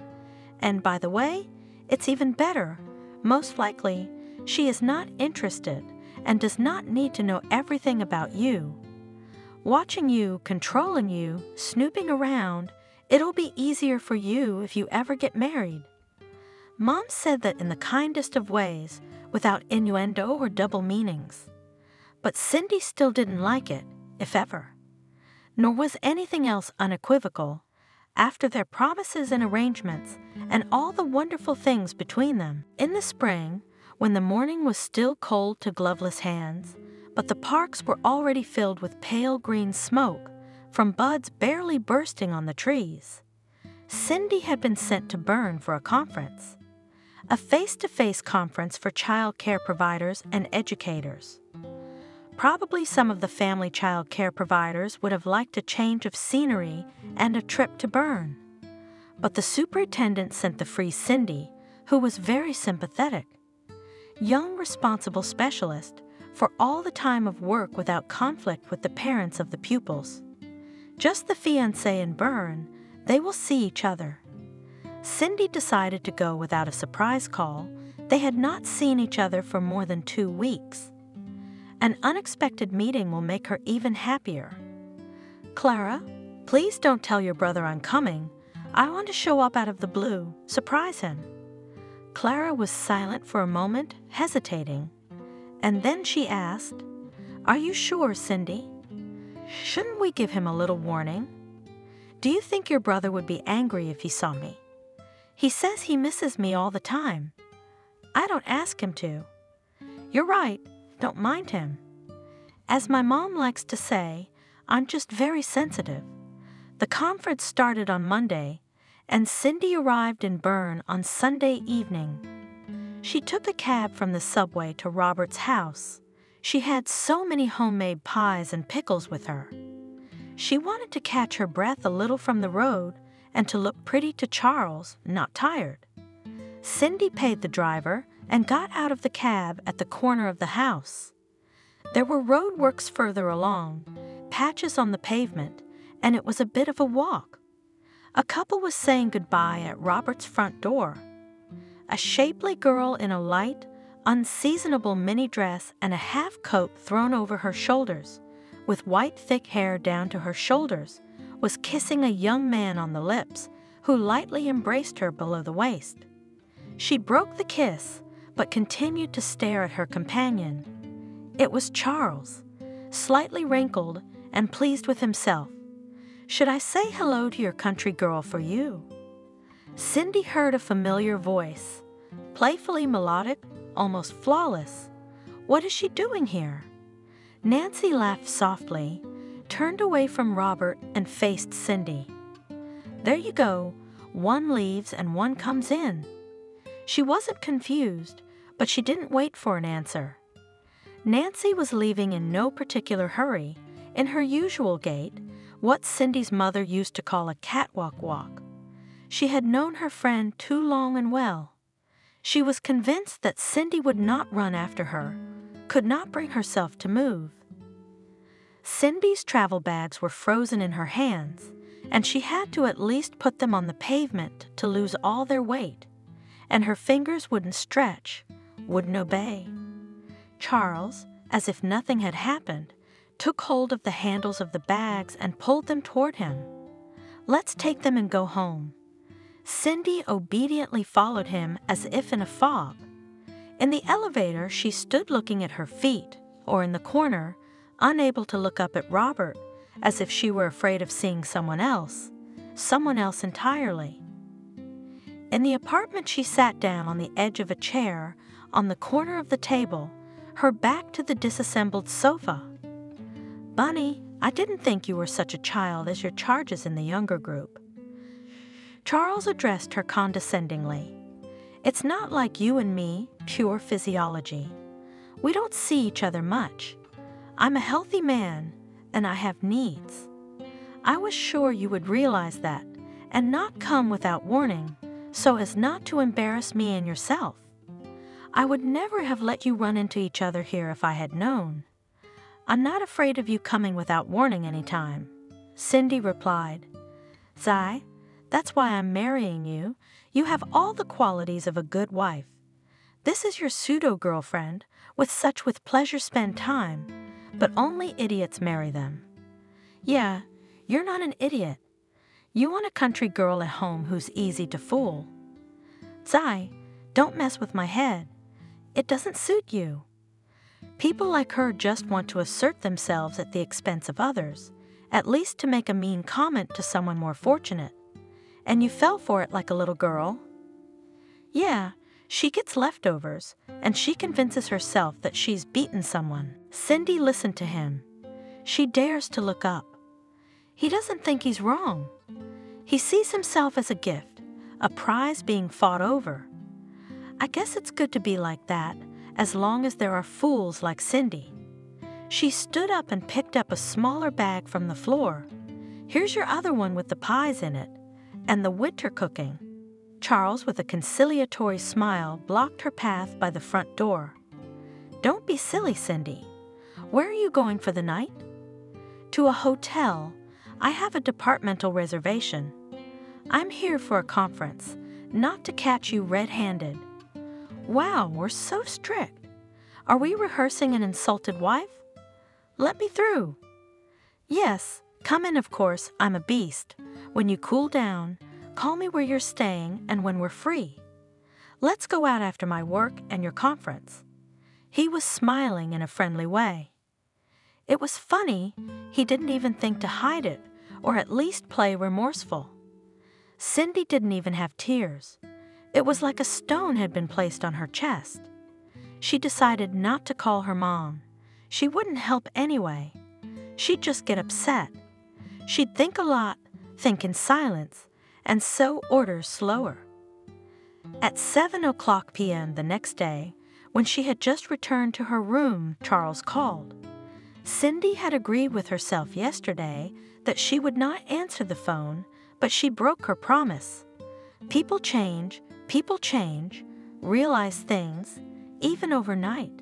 and by the way, it's even better. Most likely, she is not interested and does not need to know everything about you. Watching you, controlling you, snooping around, it'll be easier for you if you ever get married. Mom said that in the kindest of ways, without innuendo or double meanings. But Cindy still didn't like it, if ever. Nor was anything else unequivocal, after their promises and arrangements and all the wonderful things between them. In the spring, when the morning was still cold to gloveless hands, but the parks were already filled with pale green smoke from buds barely bursting on the trees, Cindy had been sent to Bern for a conference. A face-to-face conference for child care providers and educators. Probably some of the family child care providers would have liked a change of scenery and a trip to Bern. But the superintendent sent the free Cindy, who was very sympathetic. Young, responsible specialist for all the time of work without conflict with the parents of the pupils. Just the fiancé in Bern, they will see each other. Cindy decided to go without a surprise call. They had not seen each other for more than 2 weeks. An unexpected meeting will make her even happier. "Clara, please don't tell your brother I'm coming. I want to show up out of the blue, surprise him." Clara was silent for a moment, hesitating. And then she asked, "Are you sure, Cindy? Shouldn't we give him a little warning? Do you think your brother would be angry if he saw me? He says he misses me all the time. I don't ask him to. You're right, don't mind him. As my mom likes to say, I'm just very sensitive. The conference started on Monday, and Cindy arrived in Bern on Sunday evening. She took a cab from the subway to Robert's house. She had so many homemade pies and pickles with her. She wanted to catch her breath a little from the road and to look pretty to Charles, not tired. Cindy paid the driver and got out of the cab at the corner of the house. There were roadworks further along, patches on the pavement, and it was a bit of a walk. A couple was saying goodbye at Robert's front door. A shapely girl in a light, unseasonable mini dress and a half coat thrown over her shoulders, with white thick hair down to her shoulders, was kissing a young man on the lips who lightly embraced her below the waist. She broke the kiss, but continued to stare at her companion. It was Charles, slightly wrinkled and pleased with himself. "Should I say hello to your country girl for you?" Cindy heard a familiar voice, playfully melodic, almost flawless. What is she doing here? Nancy laughed softly, turned away from Robert, and faced Cindy. There you go, one leaves and one comes in. She wasn't confused, but she didn't wait for an answer. Nancy was leaving in no particular hurry, in her usual gait, what Cindy's mother used to call a catwalk walk. She had known her friend too long and well. She was convinced that Cindy would not run after her, could not bring herself to move. Cindy's travel bags were frozen in her hands, and she had to at least put them on the pavement to lose all their weight, and her fingers wouldn't stretch, wouldn't obey. Charles, as if nothing had happened, took hold of the handles of the bags and pulled them toward him. "Let's take them and go home." Cindy obediently followed him as if in a fog. In the elevator, she stood looking at her feet, or in the corner, unable to look up at Robert, as if she were afraid of seeing someone else entirely. In the apartment, she sat down on the edge of a chair on the corner of the table, her back to the disassembled sofa. "Bunny, I didn't think you were such a child as your charges in the younger group." Charles addressed her condescendingly. "It's not like you and me, pure physiology. We don't see each other much. I'm a healthy man, and I have needs. I was sure you would realize that, and not come without warning, so as not to embarrass me and yourself. I would never have let you run into each other here if I had known. I'm not afraid of you coming without warning any time." Cindy replied, "Zai, that's why I'm marrying you. You have all the qualities of a good wife. This is your pseudo-girlfriend, with pleasure spend time, but only idiots marry them. Yeah, you're not an idiot. You want a country girl at home who's easy to fool. Zai, don't mess with my head. It doesn't suit you. People like her just want to assert themselves at the expense of others, at least to make a mean comment to someone more fortunate. And you fell for it like a little girl." "Yeah, she gets leftovers, and she convinces herself that she's beaten someone." Cindy listened to him. She dares to look up. He doesn't think he's wrong. He sees himself as a gift, a prize being fought over. I guess it's good to be like that, as long as there are fools like Cindy. She stood up and picked up a smaller bag from the floor. "Here's your other one with the pies in it, and the winter cooking." Charles, with a conciliatory smile, blocked her path by the front door. "Don't be silly, Cindy. Where are you going for the night?" "To a hotel. I have a departmental reservation. I'm here for a conference, not to catch you red-handed." "Wow, we're so strict. Are we rehearsing an insulted wife?" "Let me through." "Yes, come in, of course. I'm a beast. When you cool down, call me where you're staying and when we're free." Let's go out after my work and your conference." He was smiling in a friendly way. It was funny, he didn't even think to hide it, or at least play remorseful. Cindy didn't even have tears. It was like a stone had been placed on her chest. She decided not to call her mom. She wouldn't help anyway. She'd just get upset. She'd think a lot, think in silence, and so order slower. At 7:00 p.m. the next day, when she had just returned to her room, Charles called. Cindy had agreed with herself yesterday that she would not answer the phone, but she broke her promise. People change, realize things, even overnight.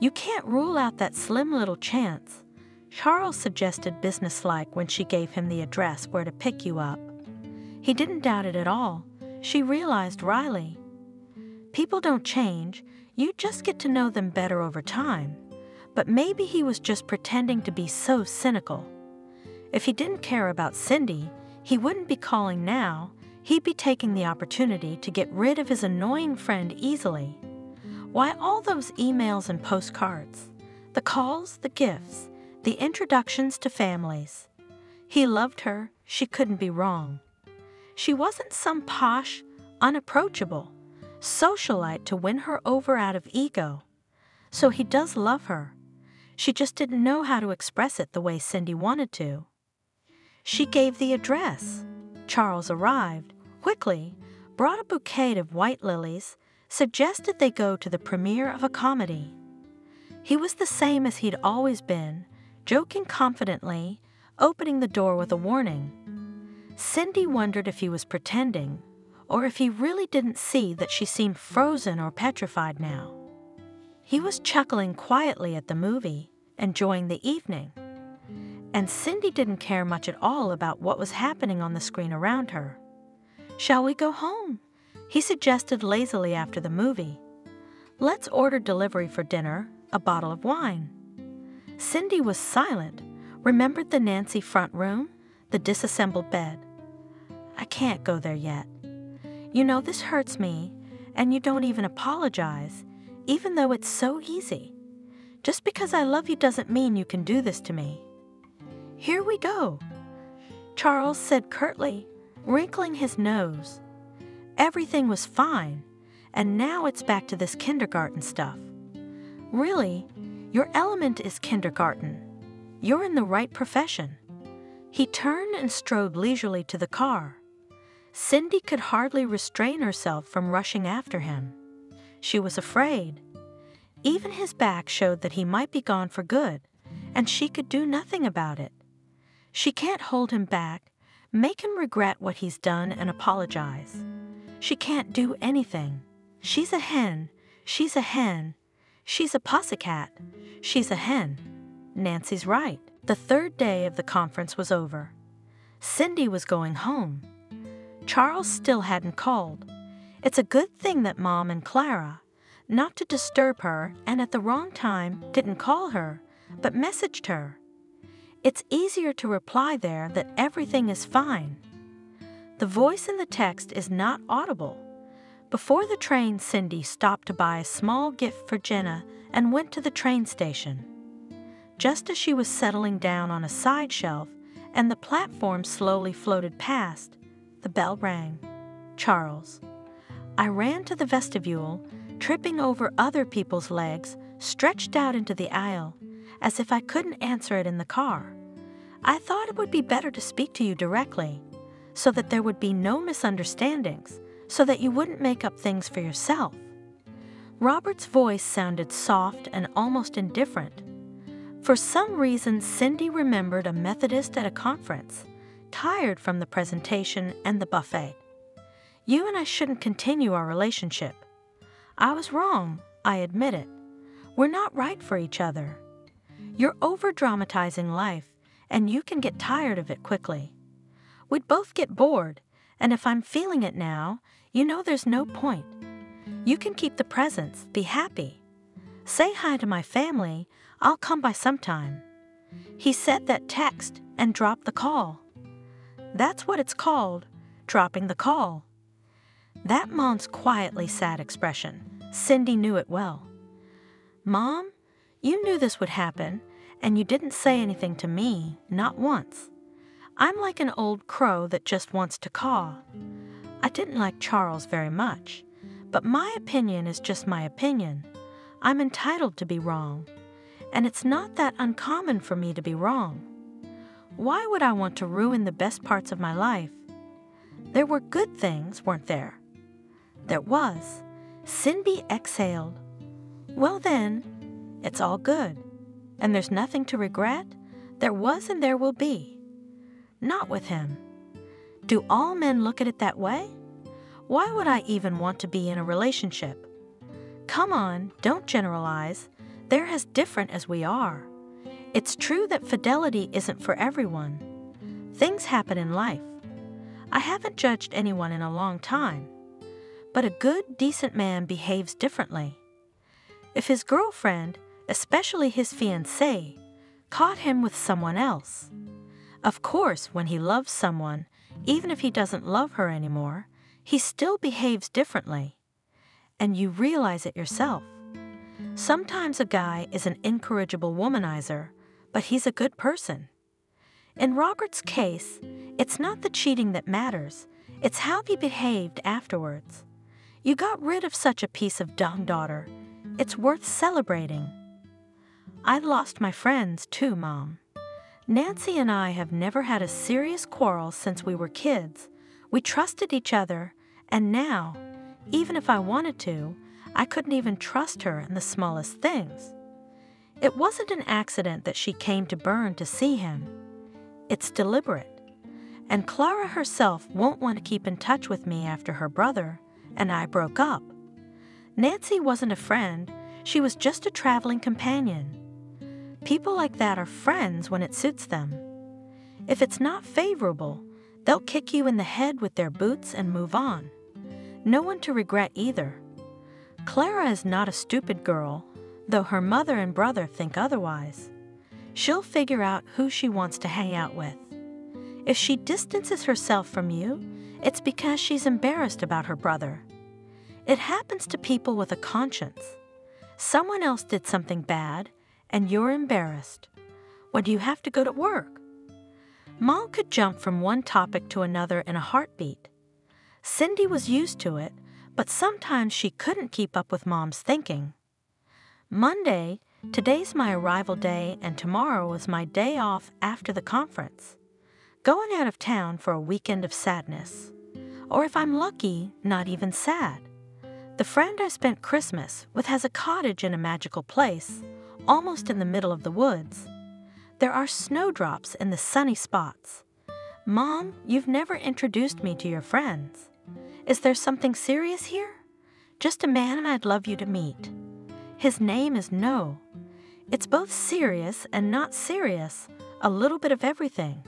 You can't rule out that slim little chance. Charles suggested businesslike when she gave him the address where to pick you up. He didn't doubt it at all. She realized wryly. People don't change, you just get to know them better over time. But maybe he was just pretending to be so cynical. If he didn't care about Cindy, he wouldn't be calling now. He'd be taking the opportunity to get rid of his annoying friend easily. Why all those emails and postcards? The calls, the gifts, the introductions to families. He loved her, she couldn't be wrong. She wasn't some posh, unapproachable socialite to win her over out of ego. So he does love her. She just didn't know how to express it the way Cindy wanted to. She gave the address. Charles arrived, quickly, brought a bouquet of white lilies, suggested they go to the premiere of a comedy. He was the same as he'd always been, joking confidently, opening the door with a warning. Cindy wondered if he was pretending, or if he really didn't see that she seemed frozen or petrified now. He was chuckling quietly at the movie, enjoying the evening. And Cindy didn't care much at all about what was happening on the screen around her. "Shall we go home?" he suggested lazily after the movie. "Let's order delivery for dinner, a bottle of wine." Cindy was silent, remembered the Nancy front room, the disassembled bed. "I can't go there yet. You know, this hurts me, and you don't even apologize, even though it's so easy. Just because I love you doesn't mean you can do this to me." "Here we go," Charles said curtly, wrinkling his nose. Everything was fine, and now it's back to this kindergarten stuff. Really, your element is kindergarten. You're in the right profession. He turned and strode leisurely to the car. Cindy could hardly restrain herself from rushing after him. She was afraid. Even his back showed that he might be gone for good, and she could do nothing about it. She can't hold him back, make him regret what he's done and apologize. She can't do anything. She's a hen. She's a hen. She's a pussycat. She's a hen. Nancy's right. The third day of the conference was over. Cindy was going home. Charles still hadn't called. It's a good thing that Mom and Clara, not to disturb her and at the wrong time, didn't call her, but messaged her. It's easier to reply there that everything is fine. The voice in the text is not audible. Before the train, Cindy stopped to buy a small gift for Jenna and went to the train station. Just as she was settling down on a side shelf and the platform slowly floated past, the bell rang. Charles. I ran to the vestibule, tripping over other people's legs, stretched out into the aisle, as if I couldn't answer it in the car. I thought it would be better to speak to you directly, so that there would be no misunderstandings, so that you wouldn't make up things for yourself. Robert's voice sounded soft and almost indifferent. For some reason, Cindy remembered a Methodist at a conference, tired from the presentation and the buffet. You and I shouldn't continue our relationship. I was wrong, I admit it. We're not right for each other. You're over-dramatizing life, and you can get tired of it quickly. We'd both get bored, and if I'm feeling it now, you know there's no point. You can keep the presents, be happy. Say hi to my family, I'll come by sometime. He sent that text and dropped the call. That's what it's called, dropping the call. That Mom's quietly sad expression. Cindy knew it well. Mom, you knew this would happen, and you didn't say anything to me, not once. I'm like an old crow that just wants to caw. I didn't like Charles very much, but my opinion is just my opinion. I'm entitled to be wrong, and it's not that uncommon for me to be wrong. Why would I want to ruin the best parts of my life? There were good things, weren't there? There was. Cindy exhaled. Well then, it's all good. And there's nothing to regret? There was and there will be. Not with him. Do all men look at it that way? Why would I even want to be in a relationship? Come on, don't generalize. They're as different as we are. It's true that fidelity isn't for everyone. Things happen in life. I haven't judged anyone in a long time. But a good, decent man behaves differently. If his girlfriend, especially his fiancée, caught him with someone else, of course, when he loves someone, even if he doesn't love her anymore, he still behaves differently. And you realize it yourself. Sometimes a guy is an incorrigible womanizer, but he's a good person. In Robert's case, it's not the cheating that matters, it's how he behaved afterwards. You got rid of such a piece of dung daughter. It's worth celebrating. I lost my friends too, Mom. Nancy and I have never had a serious quarrel since we were kids. We trusted each other, and now, even if I wanted to, I couldn't even trust her in the smallest things. It wasn't an accident that she came to Bern to see him. It's deliberate. And Clara herself won't want to keep in touch with me after her brother and I broke up. Nancy wasn't a friend, she was just a traveling companion. People like that are friends when it suits them. If it's not favorable, they'll kick you in the head with their boots and move on. No one to regret either. Clara is not a stupid girl, though her mother and brother think otherwise. She'll figure out who she wants to hang out with. If she distances herself from you, it's because she's embarrassed about her brother. It happens to people with a conscience. Someone else did something bad, and you're embarrassed. When do you have to go to work? Mom could jump from one topic to another in a heartbeat. Cindy was used to it, but sometimes she couldn't keep up with Mom's thinking. Monday, today's my arrival day, and tomorrow is my day off after the conference. Going out of town for a weekend of sadness. Or if I'm lucky, not even sad. The friend I spent Christmas with has a cottage in a magical place, almost in the middle of the woods. There are snowdrops in the sunny spots. Mom, you've never introduced me to your friends. Is there something serious here? Just a man I'd love you to meet. His name is No. It's both serious and not serious, a little bit of everything.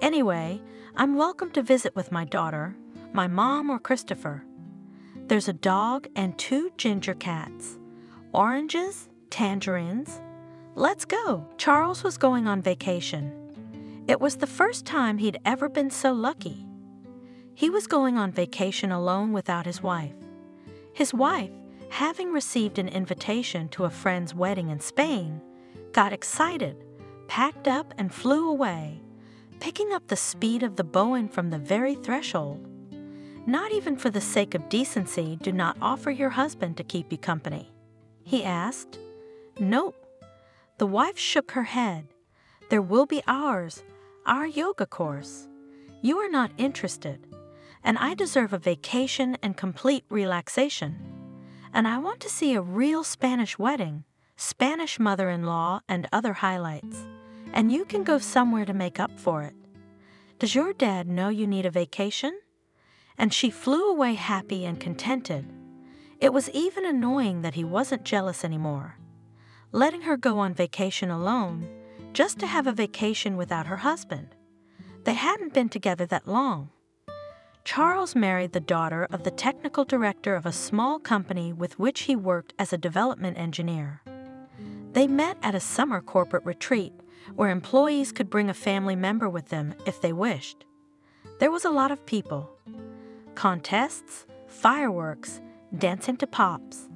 Anyway, I'm welcome to visit with my daughter, my mom, or Christopher. There's a dog and 2 ginger cats. Oranges, tangerines. Let's go. Charles was going on vacation. It was the first time he'd ever been so lucky. He was going on vacation alone without his wife. His wife, having received an invitation to a friend's wedding in Spain, got excited, packed up, and flew away, picking up the speed of the Boeing from the very threshold. Not even for the sake of decency do not offer your husband to keep you company. He asked. Nope. The wife shook her head. There will be ours, our yoga course. You are not interested, and I deserve a vacation and complete relaxation. And I want to see a real Spanish wedding, Spanish mother-in-law, and other highlights. And you can go somewhere to make up for it. Does your dad know you need a vacation? And she flew away happy and contented. It was even annoying that he wasn't jealous anymore. Letting her go on vacation alone, just to have a vacation without her husband. They hadn't been together that long. Charles married the daughter of the technical director of a small company with which he worked as a development engineer. They met at a summer corporate retreat where employees could bring a family member with them if they wished. There was a lot of people. contests, fireworks, dancing to pops,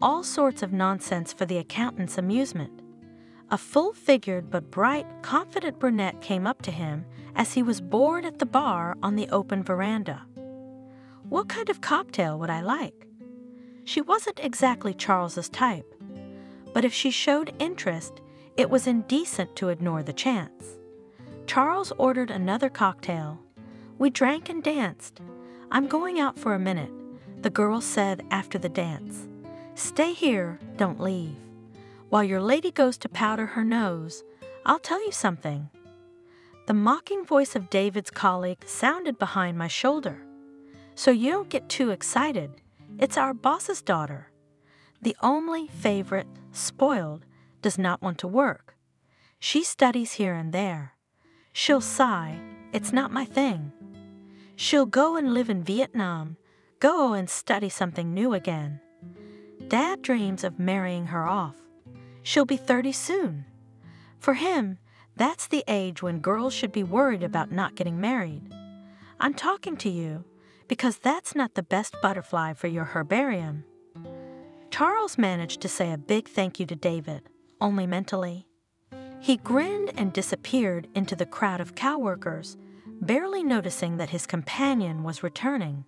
all sorts of nonsense for the accountant's amusement. A full-figured but bright, confident brunette came up to him as he was bored at the bar on the open veranda. What kind of cocktail would I like? She wasn't exactly Charles's type, but if she showed interest, it was indecent to ignore the chance. Charles ordered another cocktail. We drank and danced. "I'm going out for a minute," the girl said after the dance. "Stay here, don't leave. While your lady goes to powder her nose, I'll tell you something." The mocking voice of David's colleague sounded behind my shoulder. "So you don't get too excited. It's our boss's daughter. The only favorite, spoiled, does not want to work. She studies here and there. She'll sigh, 'It's not my thing.' She'll go and live in Vietnam, go and study something new again. Dad dreams of marrying her off. She'll be 30 soon. For him, that's the age when girls should be worried about not getting married. I'm talking to you because that's not the best butterfly for your herbarium." Charles managed to say a big thank you to David, only mentally. He grinned and disappeared into the crowd of cowworkers, barely noticing that his companion was returning.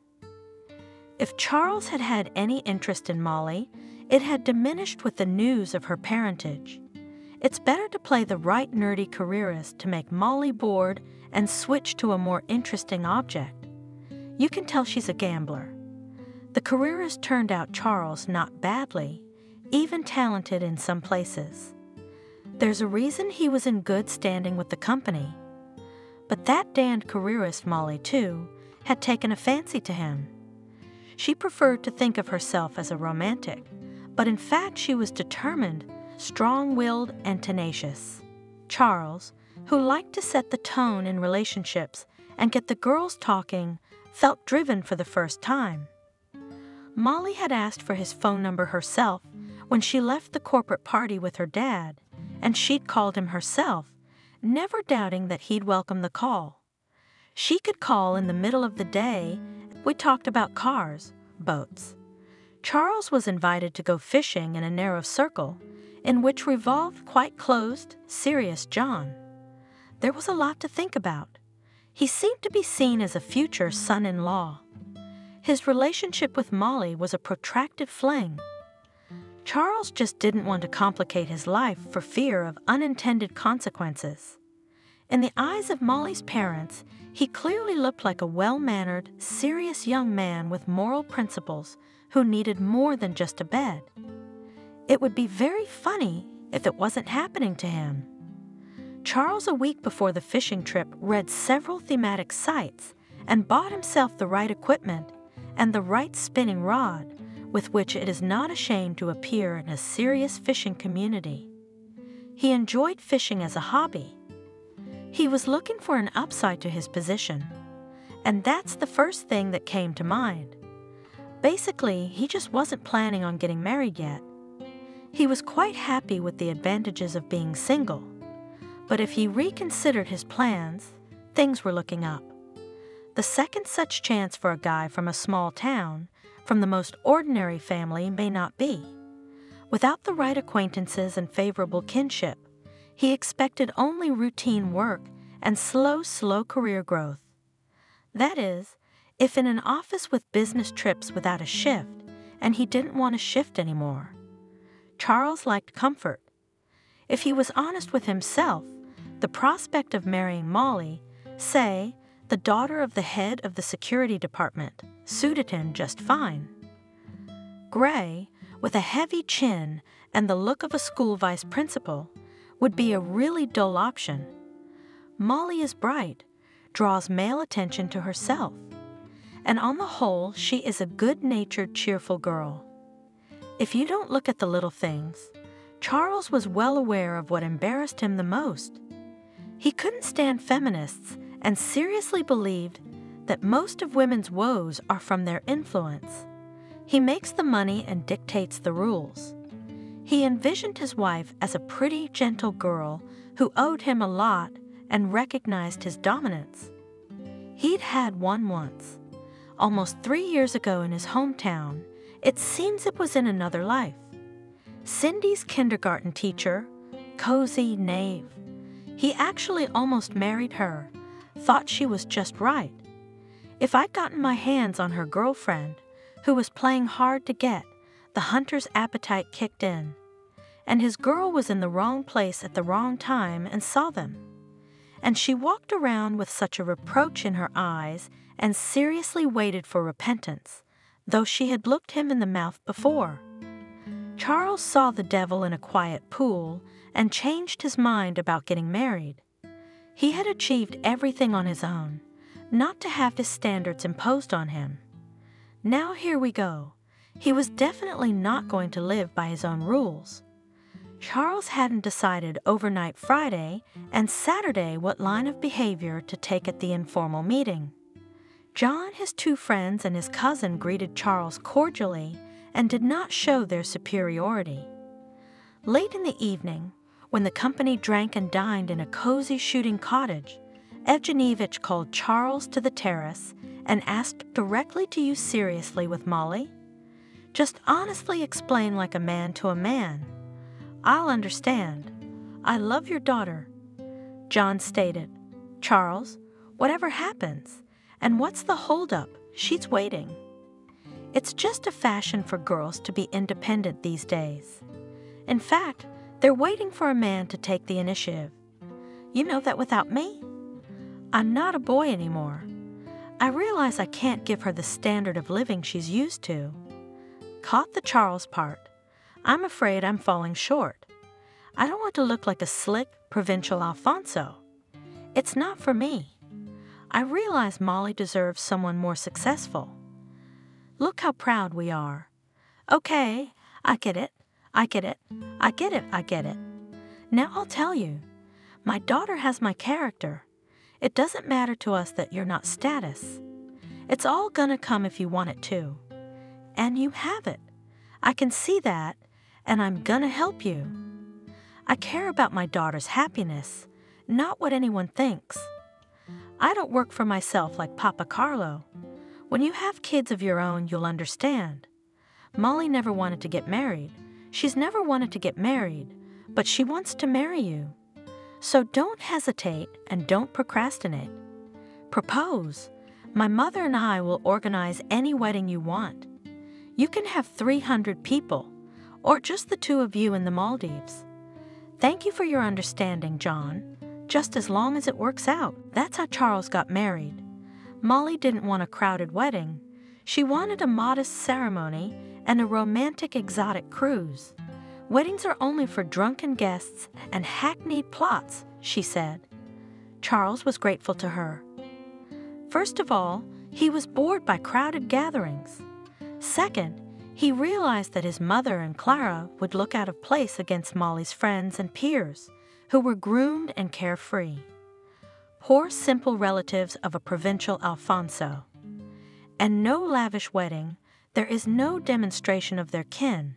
If Charles had had any interest in Molly, it had diminished with the news of her parentage. It's better to play the right nerdy careerist to make Molly bored and switch to a more interesting object. You can tell she's a gambler. The careerist turned out Charles not badly, even talented in some places. There's a reason he was in good standing with the company. But that damned careerist Molly, too, had taken a fancy to him. She preferred to think of herself as a romantic, but in fact she was determined, strong-willed, and tenacious. Charles, who liked to set the tone in relationships and get the girls talking, felt driven for the first time. Molly had asked for his phone number herself when she left the corporate party with her dad, and she'd called him herself, never doubting that he'd welcome the call. She could call in the middle of the day. We talked about cars, boats. Charles was invited to go fishing in a narrow circle, in which revolved quite closed, serious John. There was a lot to think about. He seemed to be seen as a future son-in-law. His relationship with Molly was a protracted fling. Charles just didn't want to complicate his life for fear of unintended consequences. In the eyes of Molly's parents, he clearly looked like a well-mannered, serious young man with moral principles who needed more than just a bed. It would be very funny if it wasn't happening to him. Charles, a week before the fishing trip, read several thematic sites and bought himself the right equipment and the right spinning rod with which it is not ashamed to appear in a serious fishing community. He enjoyed fishing as a hobby. He was looking for an upside to his position, and that's the first thing that came to mind. Basically, he just wasn't planning on getting married yet. He was quite happy with the advantages of being single, but if he reconsidered his plans, things were looking up. The second such chance for a guy from a small town, from the most ordinary family, may not be. Without the right acquaintances and favorable kinship, he expected only routine work and slow career growth. That is, if in an office with business trips without a shift, and he didn't want a shift anymore. Charles liked comfort. If he was honest with himself, the prospect of marrying Molly, say, the daughter of the head of the security department, suited him just fine. Gray, with a heavy chin and the look of a school vice principal, would be a really dull option. Molly is bright, draws male attention to herself, and on the whole, she is a good-natured, cheerful girl. If you don't look at the little things, Charles was well aware of what embarrassed him the most. He couldn't stand feminists and seriously believed that most of women's woes are from their influence. He makes the money and dictates the rules. He envisioned his wife as a pretty, gentle girl who owed him a lot and recognized his dominance. He'd had one once. almost 3 years ago in his hometown. It seems it was in another life. Cindy's kindergarten teacher, cozy knave. He actually almost married her, thought she was just right. If I'd gotten my hands on her girlfriend, who was playing hard to get, the hunter's appetite kicked in. And his girl was in the wrong place at the wrong time and saw them. And she walked around with such a reproach in her eyes and seriously waited for repentance, though she had looked him in the mouth before. Charles saw the devil in a quiet pool and changed his mind about getting married. He had achieved everything on his own, not to have his standards imposed on him. Now here we go. He was definitely not going to live by his own rules. Charles hadn't decided overnight Friday and Saturday what line of behavior to take at the informal meeting. John, his 2 friends, and his cousin greeted Charles cordially and did not show their superiority. Late in the evening, when the company drank and dined in a cozy shooting cottage, Evgenevich called Charles to the terrace and asked directly to you seriously with Molly. Just honestly explain like a man to a man. I'll understand. I love your daughter. John stated, Charles, whatever happens, and what's the holdup? She's waiting. It's just a fashion for girls to be independent these days. In fact, they're waiting for a man to take the initiative. You know that without me? I'm not a boy anymore. I realize I can't give her the standard of living she's used to. Caught the Charles part. I'm afraid I'm falling short. I don't want to look like a slick, provincial Alfonso. It's not for me. I realize Molly deserves someone more successful. Look how proud we are. Okay, I get it. I get it. I get it. I get it. Now I'll tell you. My daughter has my character. It doesn't matter to us that you're not status. It's all gonna come if you want it to. And you have it. I can see that, and I'm gonna help you. I care about my daughter's happiness, not what anyone thinks. I don't work for myself like Papa Carlo. When you have kids of your own, you'll understand. Molly never wanted to get married. She's never wanted to get married, but she wants to marry you. So don't hesitate and don't procrastinate. Propose. My mother and I will organize any wedding you want. You can have 300 people, or just the 2 of you in the Maldives. Thank you for your understanding, John. Just as long as it works out. That's how Charles got married. Molly didn't want a crowded wedding. She wanted a modest ceremony and a romantic exotic cruise. Weddings are only for drunken guests and hackneyed plots, she said. Charles was grateful to her. First of all, he was bored by crowded gatherings. Second, he realized that his mother and Clara would look out of place against Molly's friends and peers, who were groomed and carefree. Poor, simple relatives of a provincial Alfonso. And no lavish wedding, there is no demonstration of their kin.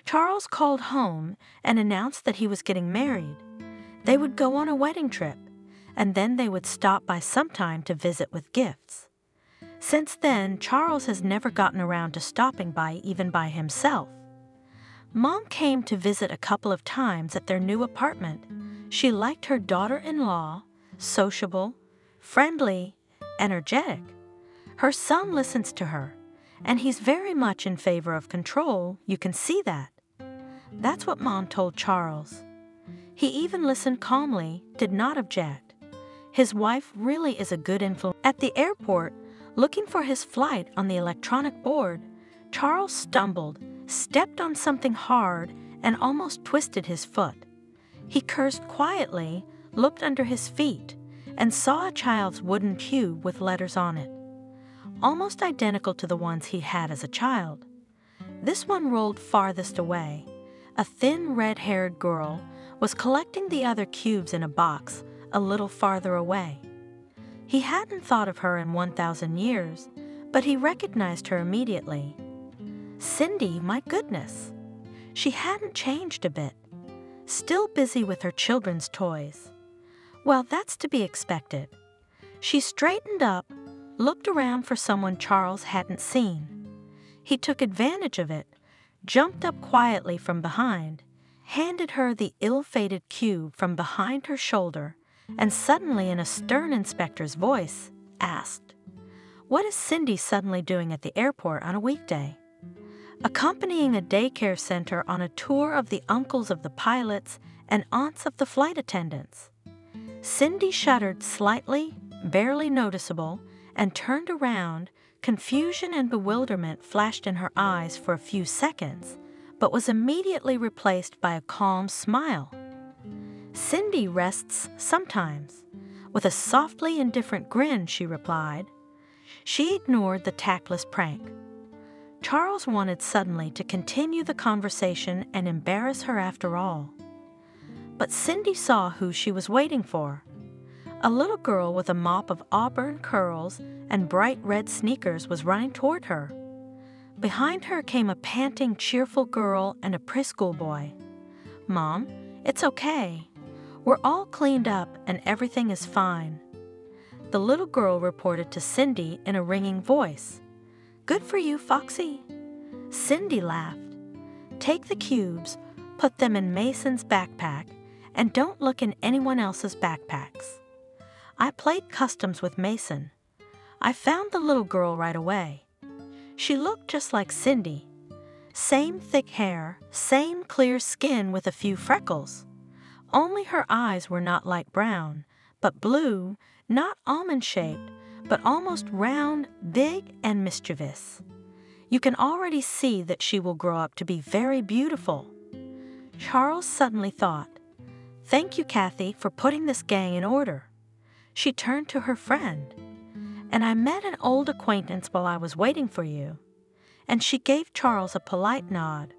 Charles called home and announced that he was getting married. They would go on a wedding trip, and then they would stop by sometime to visit with gifts. Since then, Charles has never gotten around to stopping by even by himself. Mom came to visit a couple of times at their new apartment. She liked her daughter-in-law, sociable, friendly, energetic. Her son listens to her, and he's very much in favor of control. You can see that. That's what Mom told Charles. He even listened calmly, did not object. His wife really is a good influence. At the airport, looking for his flight on the electronic board, Charles stumbled, stepped on something hard, and almost twisted his foot. He cursed quietly, looked under his feet, and saw a child's wooden cube with letters on it, almost identical to the ones he had as a child. This one rolled farthest away. A thin, red-haired girl was collecting the other cubes in a box a little farther away. He hadn't thought of her in 1,000 years, but he recognized her immediately. Cindy, my goodness! She hadn't changed a bit. Still busy with her children's toys. Well, that's to be expected. She straightened up, looked around for someone Charles hadn't seen. He took advantage of it, jumped up quietly from behind, handed her the ill-fated cube from behind her shoulder, and suddenly in a stern inspector's voice, asked, "What is Cindy suddenly doing at the airport on a weekday?" Accompanying a daycare center on a tour of the uncles of the pilots and aunts of the flight attendants. Cindy shuddered slightly, barely noticeable, and turned around. Confusion and bewilderment flashed in her eyes for a few seconds, but was immediately replaced by a calm smile. "Cindy rests sometimes." With a softly indifferent grin, she replied. She ignored the tactless prank. Charles wanted suddenly to continue the conversation and embarrass her after all. But Cindy saw who she was waiting for. A little girl with a mop of auburn curls and bright red sneakers was running toward her. Behind her came a panting, cheerful girl and a preschool boy. "Mom, it's okay. We're all cleaned up and everything is fine," the little girl reported to Cindy in a ringing voice. "Good for you, Foxy." Cindy laughed. "Take the cubes, put them in Mason's backpack, and don't look in anyone else's backpacks." I played customs with Mason. I found the little girl right away. She looked just like Cindy. Same thick hair, same clear skin with a few freckles. Only her eyes were not light brown, but blue, not almond-shaped, but almost round, big, and mischievous. You can already see that she will grow up to be very beautiful. Charles suddenly thought, "Thank you, Kathy, for putting this gang in order." She turned to her friend. "And I met an old acquaintance while I was waiting for you." And she gave Charles a polite nod.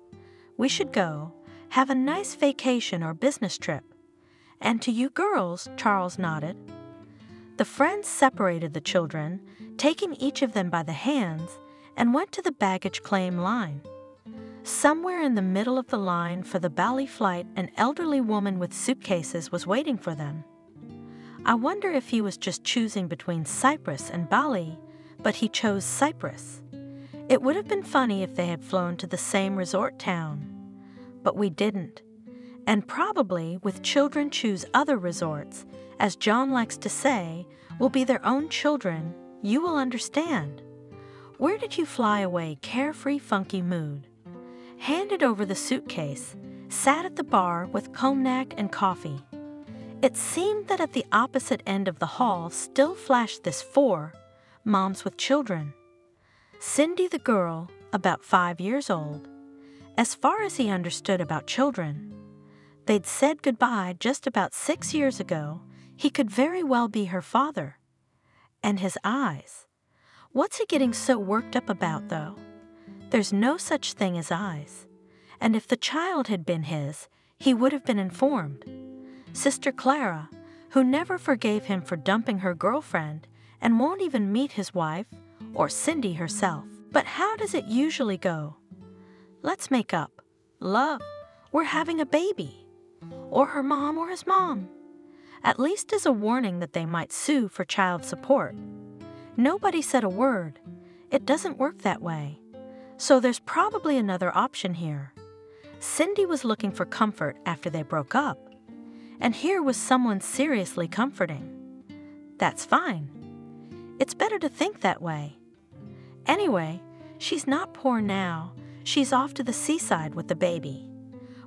"We should go. Have a nice vacation or business trip." "And to you girls," Charles nodded. The friends separated the children, taking each of them by the hands, and went to the baggage claim line. Somewhere in the middle of the line for the Bali flight, an elderly woman with suitcases was waiting for them. I wonder if he was just choosing between Cyprus and Bali, but he chose Cyprus. It would have been funny if they had flown to the same resort town. But we didn't. And probably, with children choose other resorts, as John likes to say, will be their own children, you will understand. Where did you fly away, carefree, funky mood? Handed over the suitcase, sat at the bar with cognac and coffee. It seemed that at the opposite end of the hall still flashed this four, moms with children. Cindy the girl, about 5 years old. As far as he understood about children, they'd said goodbye just about 6 years ago. He could very well be her father. And his eyes. What's he getting so worked up about, though? There's no such thing as eyes. And if the child had been his, he would have been informed. Sister Clara, who never forgave him for dumping her girlfriend and won't even meet his wife or Cindy herself. But how does it usually go? "Let's make up. Love, we're having a baby." Or her mom or his mom. At least as a warning that they might sue for child support. Nobody said a word. It doesn't work that way. So there's probably another option here. Cindy was looking for comfort after they broke up. And here was someone seriously comforting. That's fine. It's better to think that way. Anyway, she's not poor now. She's off to the seaside with the baby.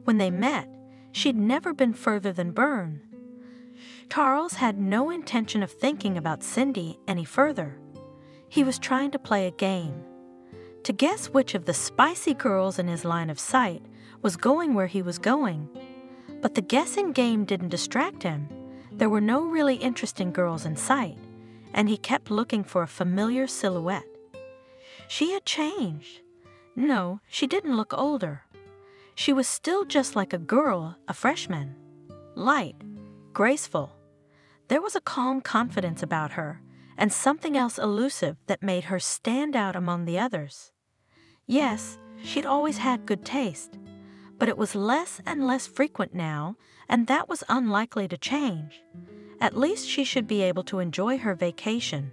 When they met, she'd never been further than Bern. Charles had no intention of thinking about Cindy any further. He was trying to play a game. To guess which of the spicy girls in his line of sight was going where he was going. But the guessing game didn't distract him. There were no really interesting girls in sight, and he kept looking for a familiar silhouette. She had changed. No, she didn't look older. She was still just like a girl, a freshman. Light, graceful. There was a calm confidence about her, and something else elusive that made her stand out among the others. Yes, she'd always had good taste, but it was less and less frequent now, and that was unlikely to change. At least she should be able to enjoy her vacation.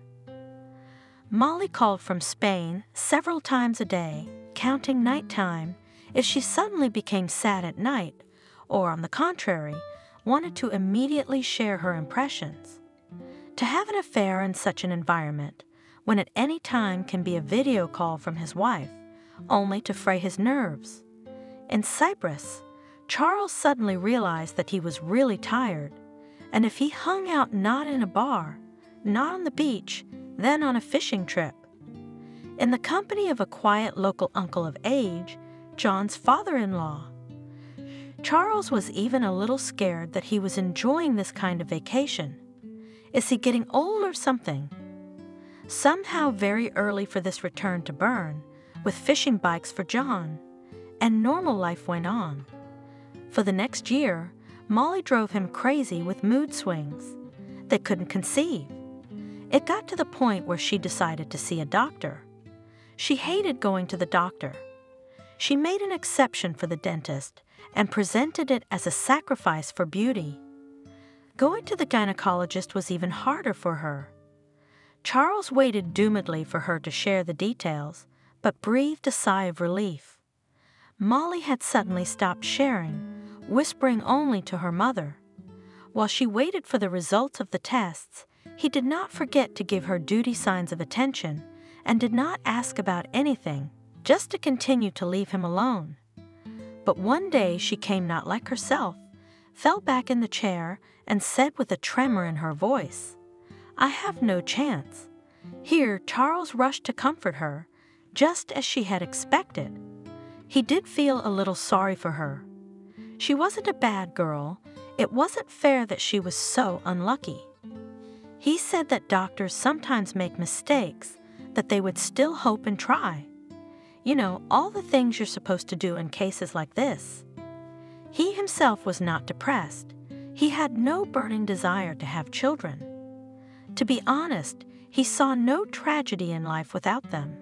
Molly called from Spain several times a day, counting nighttime if she suddenly became sad at night, or on the contrary, wanted to immediately share her impressions. To have an affair in such an environment, when at any time can be a video call from his wife, only to fray his nerves. In Cyprus, Charles suddenly realized that he was really tired, and if he hung out not in a bar, not on the beach, then on a fishing trip, in the company of a quiet local uncle of age, John's father-in-law. Charles was even a little scared that he was enjoying this kind of vacation. Is he getting old or something? Somehow very early for this return to Bern, with fishing bikes for John, and normal life went on. For the next year, Molly drove him crazy with mood swings. They couldn't conceive. It got to the point where she decided to see a doctor. She hated going to the doctor. She made an exception for the dentist and presented it as a sacrifice for beauty. Going to the gynecologist was even harder for her. Charles waited doomedly for her to share the details, but breathed a sigh of relief. Molly had suddenly stopped sharing, whispering only to her mother. While she waited for the results of the tests, he did not forget to give her duty signs of attention and did not ask about anything, just to continue to leave him alone. But one day she came not like herself, fell back in the chair, and said with a tremor in her voice, "I have no chance." Here Charles rushed to comfort her, just as she had expected. He did feel a little sorry for her. She wasn't a bad girl. It wasn't fair that she was so unlucky. He said that doctors sometimes make mistakes, that they would still hope and try. You know, all the things you're supposed to do in cases like this. He himself was not depressed. He had no burning desire to have children. To be honest, he saw no tragedy in life without them.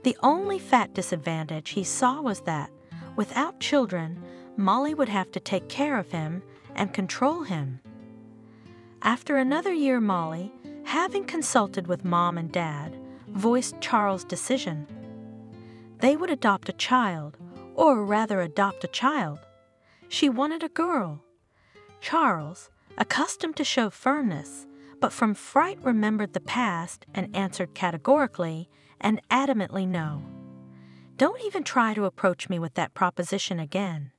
The only fat disadvantage he saw was that, without children, Molly would have to take care of him and control him. After another year, Molly, having consulted with Mom and Dad, voiced Charles' decision. They would adopt a child, or rather adopt a child. She wanted a girl. Charles, accustomed to show firmness, but from fright remembered the past and answered categorically and adamantly no. Don't even try to approach me with that proposition again.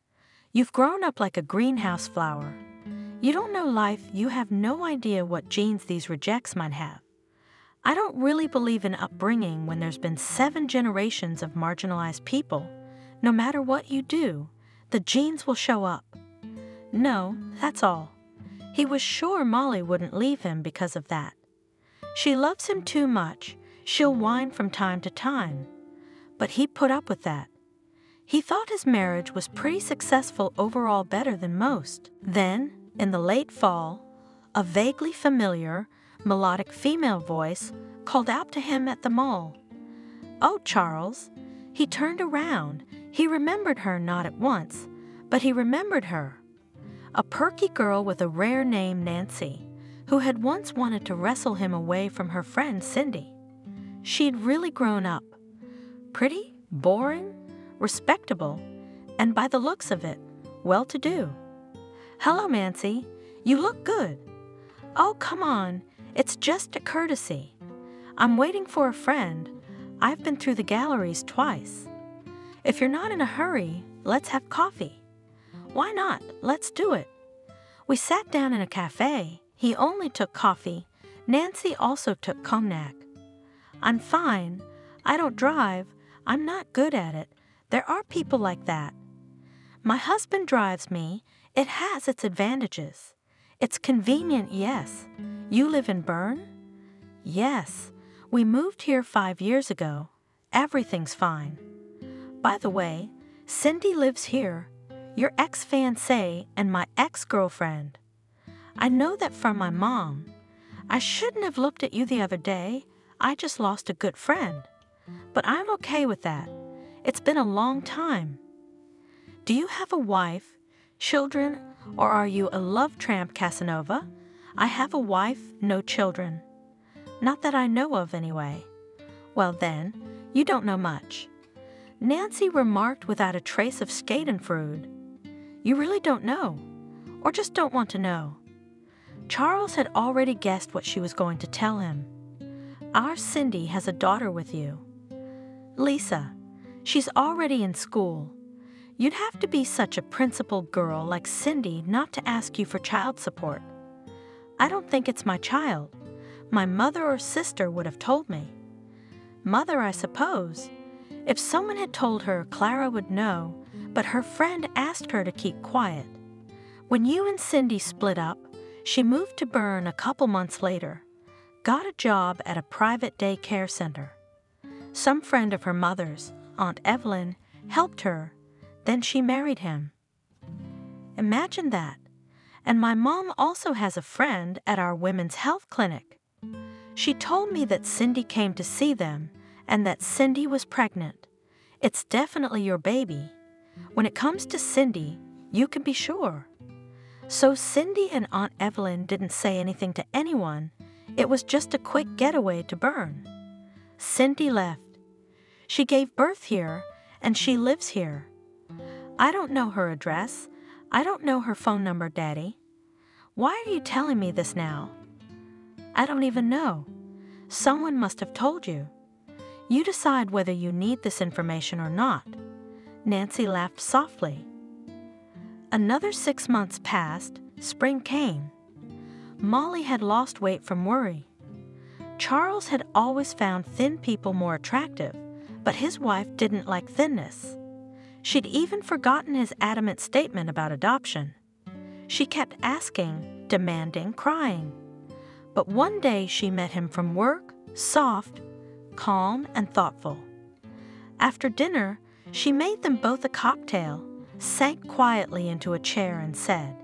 You've grown up like a greenhouse flower. You don't know life, you have no idea what genes these rejects might have. I don't really believe in upbringing when there's been 7 generations of marginalized people. No matter what you do, the genes will show up. No, that's all. He was sure Molly wouldn't leave him because of that. She loves him too much. She'll whine from time to time. But he put up with that. He thought his marriage was pretty successful overall, better than most. Then, in the late fall, a vaguely familiar, melodic female voice called out to him at the mall. "Oh, Charles." He turned around. He remembered her not at once, but he remembered her. A perky girl with a rare name, Nancy, who had once wanted to wrestle him away from her friend Cindy. She'd really grown up. Pretty, boring, respectable, and by the looks of it, well-to-do. "Hello, Nancy. You look good." "Oh, come on. It's just a courtesy. I'm waiting for a friend. I've been through the galleries twice. If you're not in a hurry, let's have coffee." "Why not? Let's do it." We sat down in a cafe. He only took coffee. Nancy also took cognac. "I'm fine. I don't drive. I'm not good at it. There are people like that." "My husband drives me. It has its advantages. It's convenient, yes. You live in Bern?" "Yes. We moved here 5 years ago. Everything's fine. By the way, Cindy lives here, your ex-fiancée and my ex-girlfriend. I know that from my mom. I shouldn't have looked at you the other day. I just lost a good friend. But I'm okay with that. It's been a long time. Do you have a wife, children, or are you a love tramp, Casanova?" "I have a wife, no children. Not that I know of, anyway." Well then, you don't know much. Nancy remarked without a trace of schadenfreude. You really don't know, or just don't want to know. Charles had already guessed what she was going to tell him. Our Cindy has a daughter with you. Lisa, she's already in school. You'd have to be such a principled girl like Cindy not to ask you for child support. I don't think it's my child. My mother or sister would have told me. Mother, I suppose. If someone had told her, Clara would know, but her friend asked her to keep quiet. When you and Cindy split up, she moved to Bern a couple months later, got a job at a private day care center. Some friend of her mother's, Aunt Evelyn, helped her. Then she married him. Imagine that. And my mom also has a friend at our women's health clinic. She told me that Cindy came to see them and that Cindy was pregnant. It's definitely your baby. When it comes to Cindy, you can be sure. So Cindy and Aunt Evelyn didn't say anything to anyone. It was just a quick getaway to Bern. Cindy left. She gave birth here, and she lives here. I don't know her address. I don't know her phone number, Daddy. Why are you telling me this now? I don't even know. Someone must have told you. You decide whether you need this information or not. Nancy laughed softly. Another 6 months passed. Spring came. Molly had lost weight from worry. Charles had always found thin people more attractive, but his wife didn't like thinness. She'd even forgotten his adamant statement about adoption. She kept asking, demanding, crying. But one day she met him from work, soft, calm, and thoughtful. After dinner, she made them both a cocktail, sank quietly into a chair and said,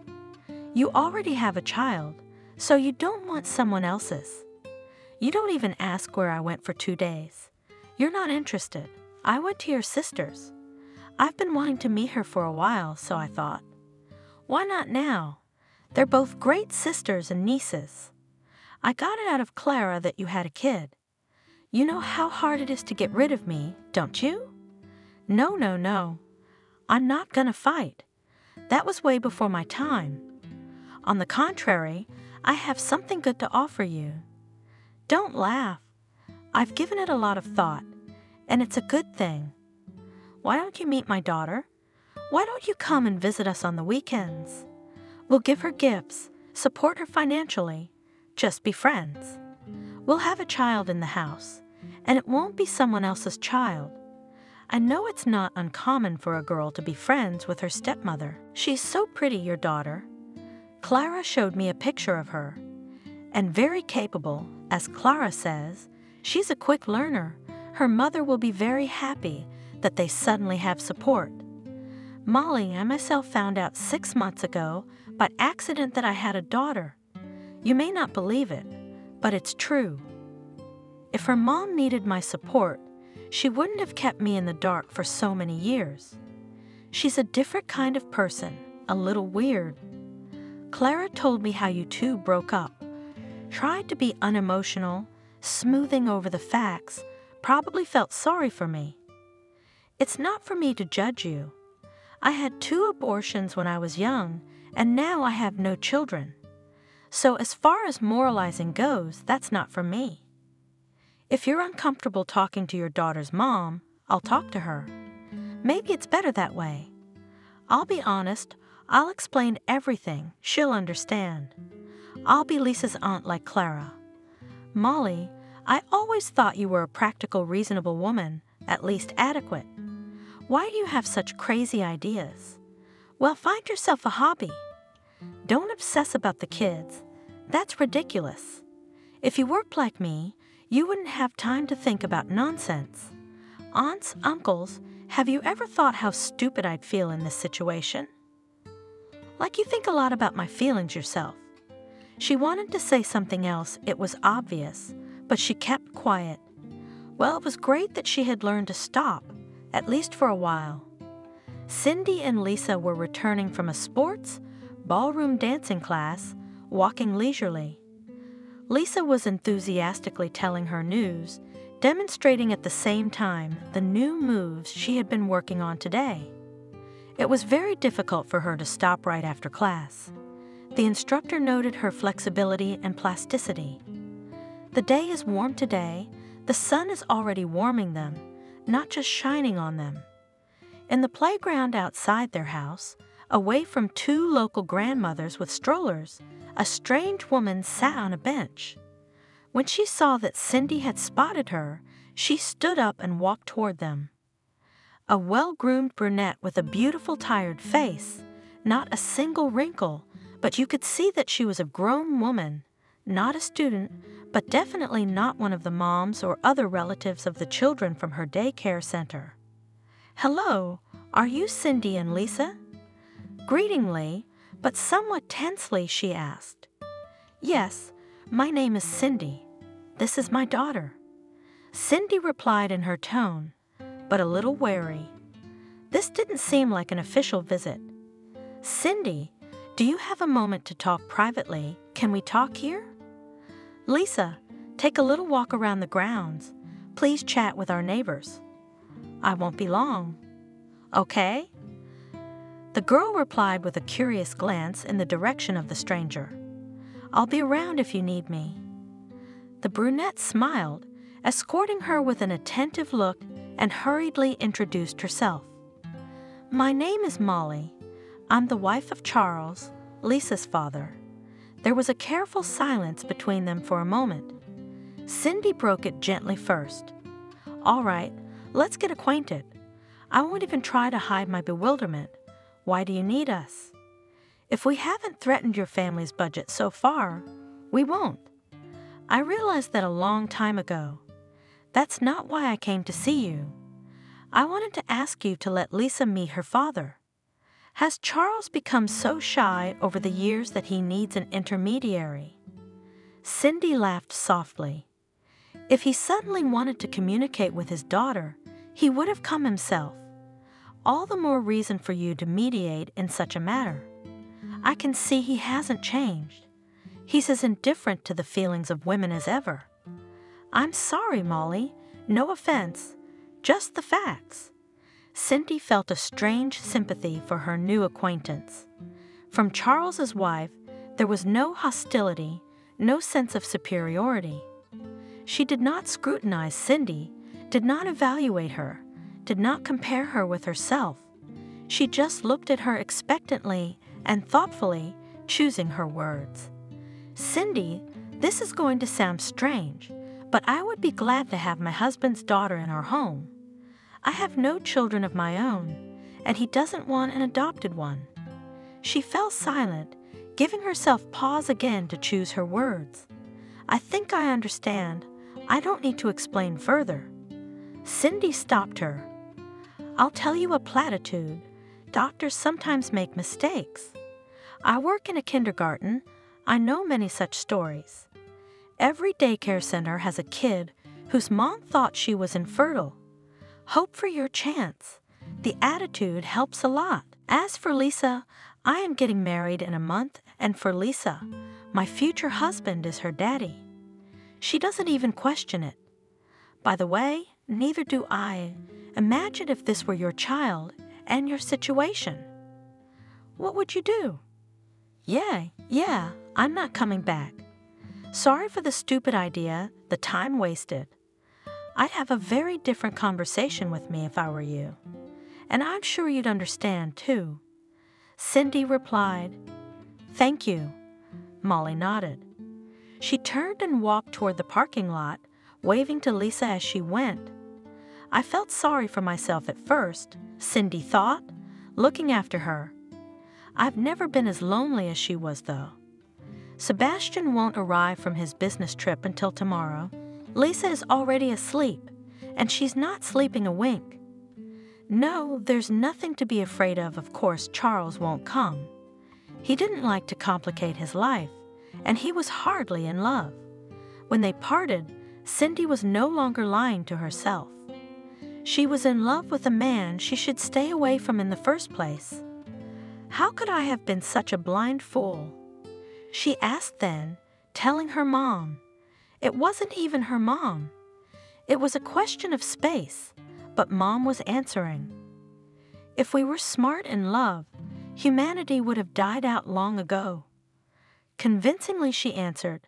"You already have a child, so you don't want someone else's. You don't even ask where I went for 2 days. You're not interested. I went to your sister's. I've been wanting to meet her for a while, so I thought, why not now? They're both great sisters and nieces. I got it out of Clara that you had a kid. You know how hard it is to get rid of me, don't you? No, no, no. I'm not gonna fight. That was way before my time. On the contrary, I have something good to offer you. Don't laugh. I've given it a lot of thought, and it's a good thing. Why don't you meet my daughter? Why don't you come and visit us on the weekends? We'll give her gifts, support her financially, just be friends. We'll have a child in the house, and it won't be someone else's child. I know it's not uncommon for a girl to be friends with her stepmother. She's so pretty, your daughter. Clara showed me a picture of her. And very capable, as Clara says. She's a quick learner. Her mother will be very happy that they suddenly have support. Molly, I myself found out 6 months ago by accident that I had a daughter. You may not believe it, but it's true. If her mom needed my support, she wouldn't have kept me in the dark for so many years. She's a different kind of person, a little weird. Clara told me how you two broke up. Tried to be unemotional, smoothing over the facts, probably felt sorry for me. It's not for me to judge you. I had 2 abortions when I was young, and now I have no children. So as far as moralizing goes, that's not for me. If you're uncomfortable talking to your daughter's mom, I'll talk to her. Maybe it's better that way. I'll be honest, I'll explain everything, she'll understand. I'll be Lisa's aunt like Clara. Molly, I always thought you were a practical, reasonable woman, at least adequate. Why do you have such crazy ideas? Well, find yourself a hobby. Don't obsess about the kids. That's ridiculous. If you worked like me, you wouldn't have time to think about nonsense. Aunts, uncles, have you ever thought how stupid I'd feel in this situation? Like you think a lot about my feelings yourself. She wanted to say something else, it was obvious, but she kept quiet. Well, it was great that she had learned to stop, at least for a while. Cindy and Lisa were returning from a sports, ballroom dancing class, walking leisurely. Lisa was enthusiastically telling her news, demonstrating at the same time the new moves she had been working on today. It was very difficult for her to stop right after class. The instructor noted her flexibility and plasticity. The day is warm today. The sun is already warming them, not just shining on them. In the playground outside their house, away from two local grandmothers with strollers, a strange woman sat on a bench. When she saw that Cindy had spotted her, she stood up and walked toward them. A well-groomed brunette with a beautiful tired face, not a single wrinkle, but you could see that she was a grown woman, not a student, but definitely not one of the moms or other relatives of the children from her daycare center. "Hello, are you Cindy and Lisa?" Greetingly, but somewhat tensely, she asked. "Yes, my name is Cindy. This is my daughter." Cindy replied in her tone, but a little wary. This didn't seem like an official visit. "Cindy, do you have a moment to talk privately? Can we talk here?" "Lisa, take a little walk around the grounds. Please chat with our neighbors." "I won't be long." "Okay." The girl replied with a curious glance in the direction of the stranger. "I'll be around if you need me." The brunette smiled, escorting her with an attentive look, and hurriedly introduced herself. "My name is Molly. I'm the wife of Charles, Lisa's father." There was a careful silence between them for a moment. Cindy broke it gently first. "All right, let's get acquainted. I won't even try to hide my bewilderment. Why do you need us?" "If we haven't threatened your family's budget so far, we won't. I realized that a long time ago. That's not why I came to see you. I wanted to ask you to let Lisa meet her father. Has Charles become so shy over the years that he needs an intermediary?" Cindy laughed softly. "If he suddenly wanted to communicate with his daughter, he would have come himself. All the more reason for you to mediate in such a matter. I can see he hasn't changed. He's as indifferent to the feelings of women as ever." "I'm sorry, Molly. No offense. Just the facts." Cindy felt a strange sympathy for her new acquaintance. From Charles's wife, there was no hostility, no sense of superiority. She did not scrutinize Cindy, did not evaluate her, did not compare her with herself. She just looked at her expectantly and thoughtfully, choosing her words. "Cindy, this is going to sound strange, but I would be glad to have my husband's daughter in our home. I have no children of my own, and he doesn't want an adopted one." She fell silent, giving herself pause again to choose her words. "I think I understand. I don't need to explain further." Cindy stopped her. "I'll tell you a platitude. Doctors sometimes make mistakes. I work in a kindergarten. I know many such stories. Every daycare center has a kid whose mom thought she was infertile. Hope for your chance. The attitude helps a lot. As for Lisa, I am getting married in a month, and for Lisa, my future husband is her daddy. She doesn't even question it. By the way, neither do I. Imagine if this were your child and your situation. What would you do?" Yeah, I'm not coming back. Sorry for the stupid idea, the time wasted. I'd have a very different conversation with me if I were you. And I'm sure you'd understand, too." Cindy replied, "Thank you." Molly nodded. She turned and walked toward the parking lot, waving to Lisa as she went. "I felt sorry for myself at first," Cindy thought, looking after her. "I've never been as lonely as she was, though. Sebastian won't arrive from his business trip until tomorrow. Lisa is already asleep, and she's not sleeping a wink. No, there's nothing to be afraid of course Charles won't come. He didn't like to complicate his life, and he was hardly in love. When they parted, Cindy was no longer lying to herself. She was in love with a man she should stay away from in the first place. How could I have been such a blind fool? She asked then, telling her mom. It wasn't even her mom. It was a question of space, but Mom was answering. If we were smart in love, humanity would have died out long ago. Convincingly, she answered,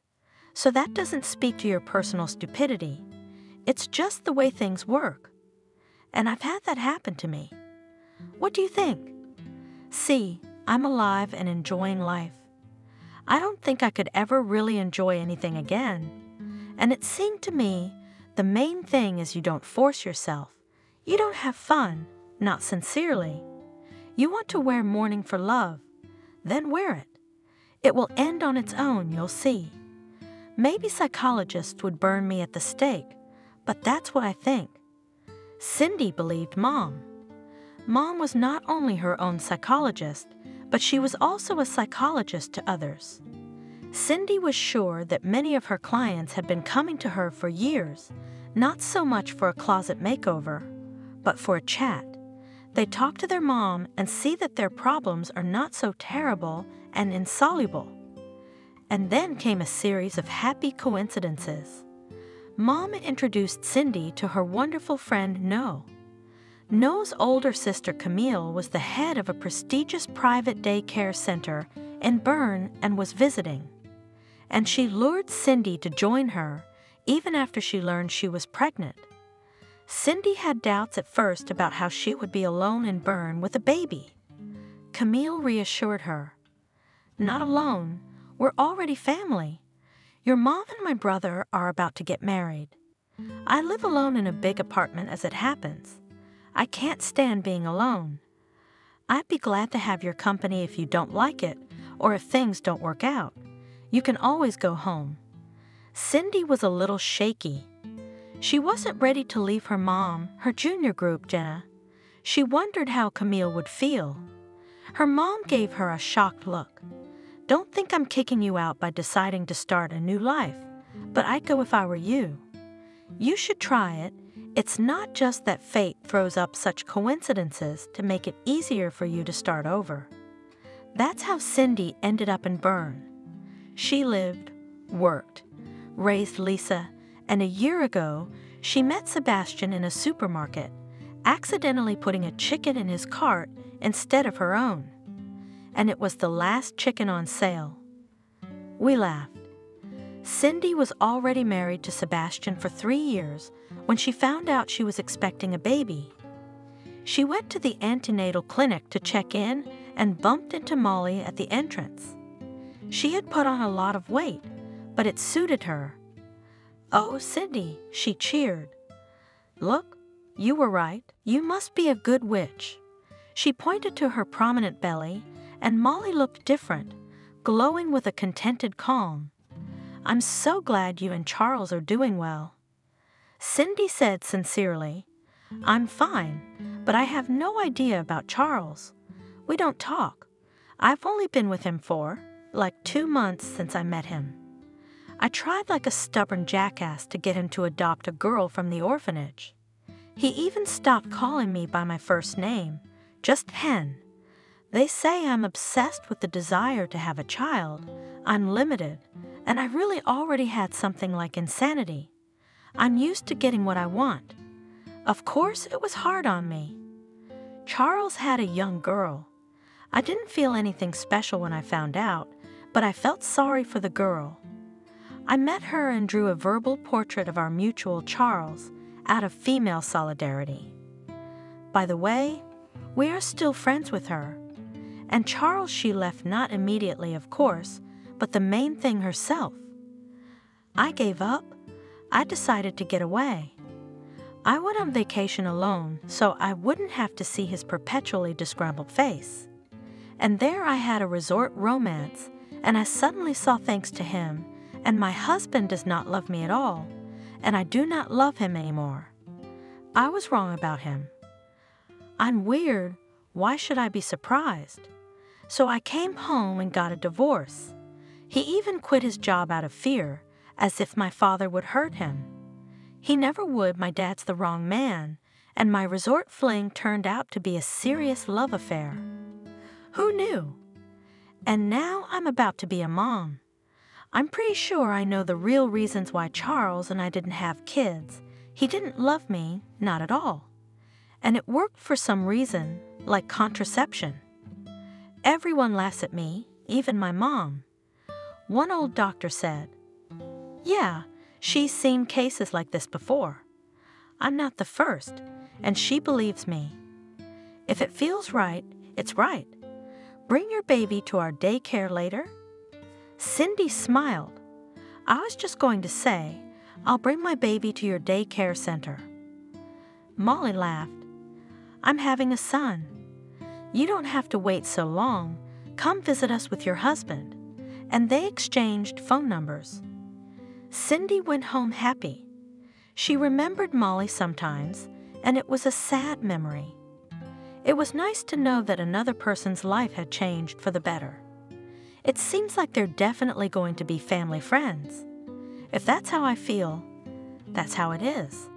so that doesn't speak to your personal stupidity. It's just the way things work. And I've had that happen to me. What do you think? See, I'm alive and enjoying life. I don't think I could ever really enjoy anything again. And it seemed to me the main thing is you don't force yourself. You don't have fun, not sincerely. You want to wear mourning for love, then wear it. It will end on its own, you'll see. Maybe psychologists would burn me at the stake, but that's what I think. Cindy believed Mom. Mom was not only her own psychologist, but she was also a psychologist to others. Cindy was sure that many of her clients had been coming to her for years, not so much for a closet makeover, but for a chat. They talk to their mom and see that their problems are not so terrible and insoluble. And then came a series of happy coincidences. Mom introduced Cindy to her wonderful friend No. No's older sister Camille was the head of a prestigious private daycare center in Bern and was visiting. And she lured Cindy to join her, even after she learned she was pregnant. Cindy had doubts at first about how she would be alone in Bern with a baby. Camille reassured her. Not alone. We're already family. Your mom and my brother are about to get married. I live alone in a big apartment as it happens. I can't stand being alone. I'd be glad to have your company if you don't like it, or if things don't work out. You can always go home. Cindy was a little shaky. She wasn't ready to leave her mom, her junior group, Jenna. She wondered how Camille would feel. Her mom gave her a shocked look. Don't think I'm kicking you out by deciding to start a new life, but I'd go if I were you. You should try it. It's not just that fate throws up such coincidences to make it easier for you to start over. That's how Cindy ended up in Bern. She lived, worked, raised Lisa, and a year ago, she met Sebastian in a supermarket, accidentally putting a chicken in his cart instead of her own. And it was the last chicken on sale. We laughed. Cindy was already married to Sebastian for 3 years when she found out she was expecting a baby. She went to the antenatal clinic to check in and bumped into Molly at the entrance. She had put on a lot of weight, but it suited her. "Oh, Cindy," she cheered. "Look, you were right. You must be a good witch." She pointed to her prominent belly, and Molly looked different, glowing with a contented calm. "I'm so glad you and Charles are doing well." Cindy said sincerely, "I'm fine, but I have no idea about Charles. We don't talk. I've only been with him for, 2 months since I met him. I tried like a stubborn jackass to get him to adopt a girl from the orphanage. He even stopped calling me by my first name, just Hen. They say I'm obsessed with the desire to have a child. I'm limited, and I really already had something like insanity. I'm used to getting what I want. Of course, it was hard on me. Charles had a young girl. I didn't feel anything special when I found out, but I felt sorry for the girl. I met her and drew a verbal portrait of our mutual Charles out of female solidarity. By the way, we are still friends with her. And Charles she left not immediately, of course, but the main thing herself. I gave up. I decided to get away. I went on vacation alone so I wouldn't have to see his perpetually disgruntled face. And there I had a resort romance, and I suddenly saw thanks to him, and my husband does not love me at all, and I do not love him anymore. I was wrong about him. I'm weird. Why should I be surprised? So I came home and got a divorce. He even quit his job out of fear, as if my father would hurt him. He never would. My dad's the wrong man, and my resort fling turned out to be a serious love affair. Who knew? And now I'm about to be a mom. I'm pretty sure I know the real reasons why Charles and I didn't have kids. He didn't love me, not at all. And it worked for some reason, like contraception. Everyone laughs at me, even my mom. One old doctor said, "Yeah, she's seen cases like this before. I'm not the first, and she believes me. If it feels right, it's right. Bring your baby to our daycare later." Cindy smiled. "I was just going to say, I'll bring my baby to your daycare center." Molly laughed. "I'm having a son. You don't have to wait so long. Come visit us with your husband." And they exchanged phone numbers. Cindy went home happy. She remembered Molly sometimes, and it was a sad memory. It was nice to know that another person's life had changed for the better. It seems like they're definitely going to be family friends. If that's how I feel, that's how it is.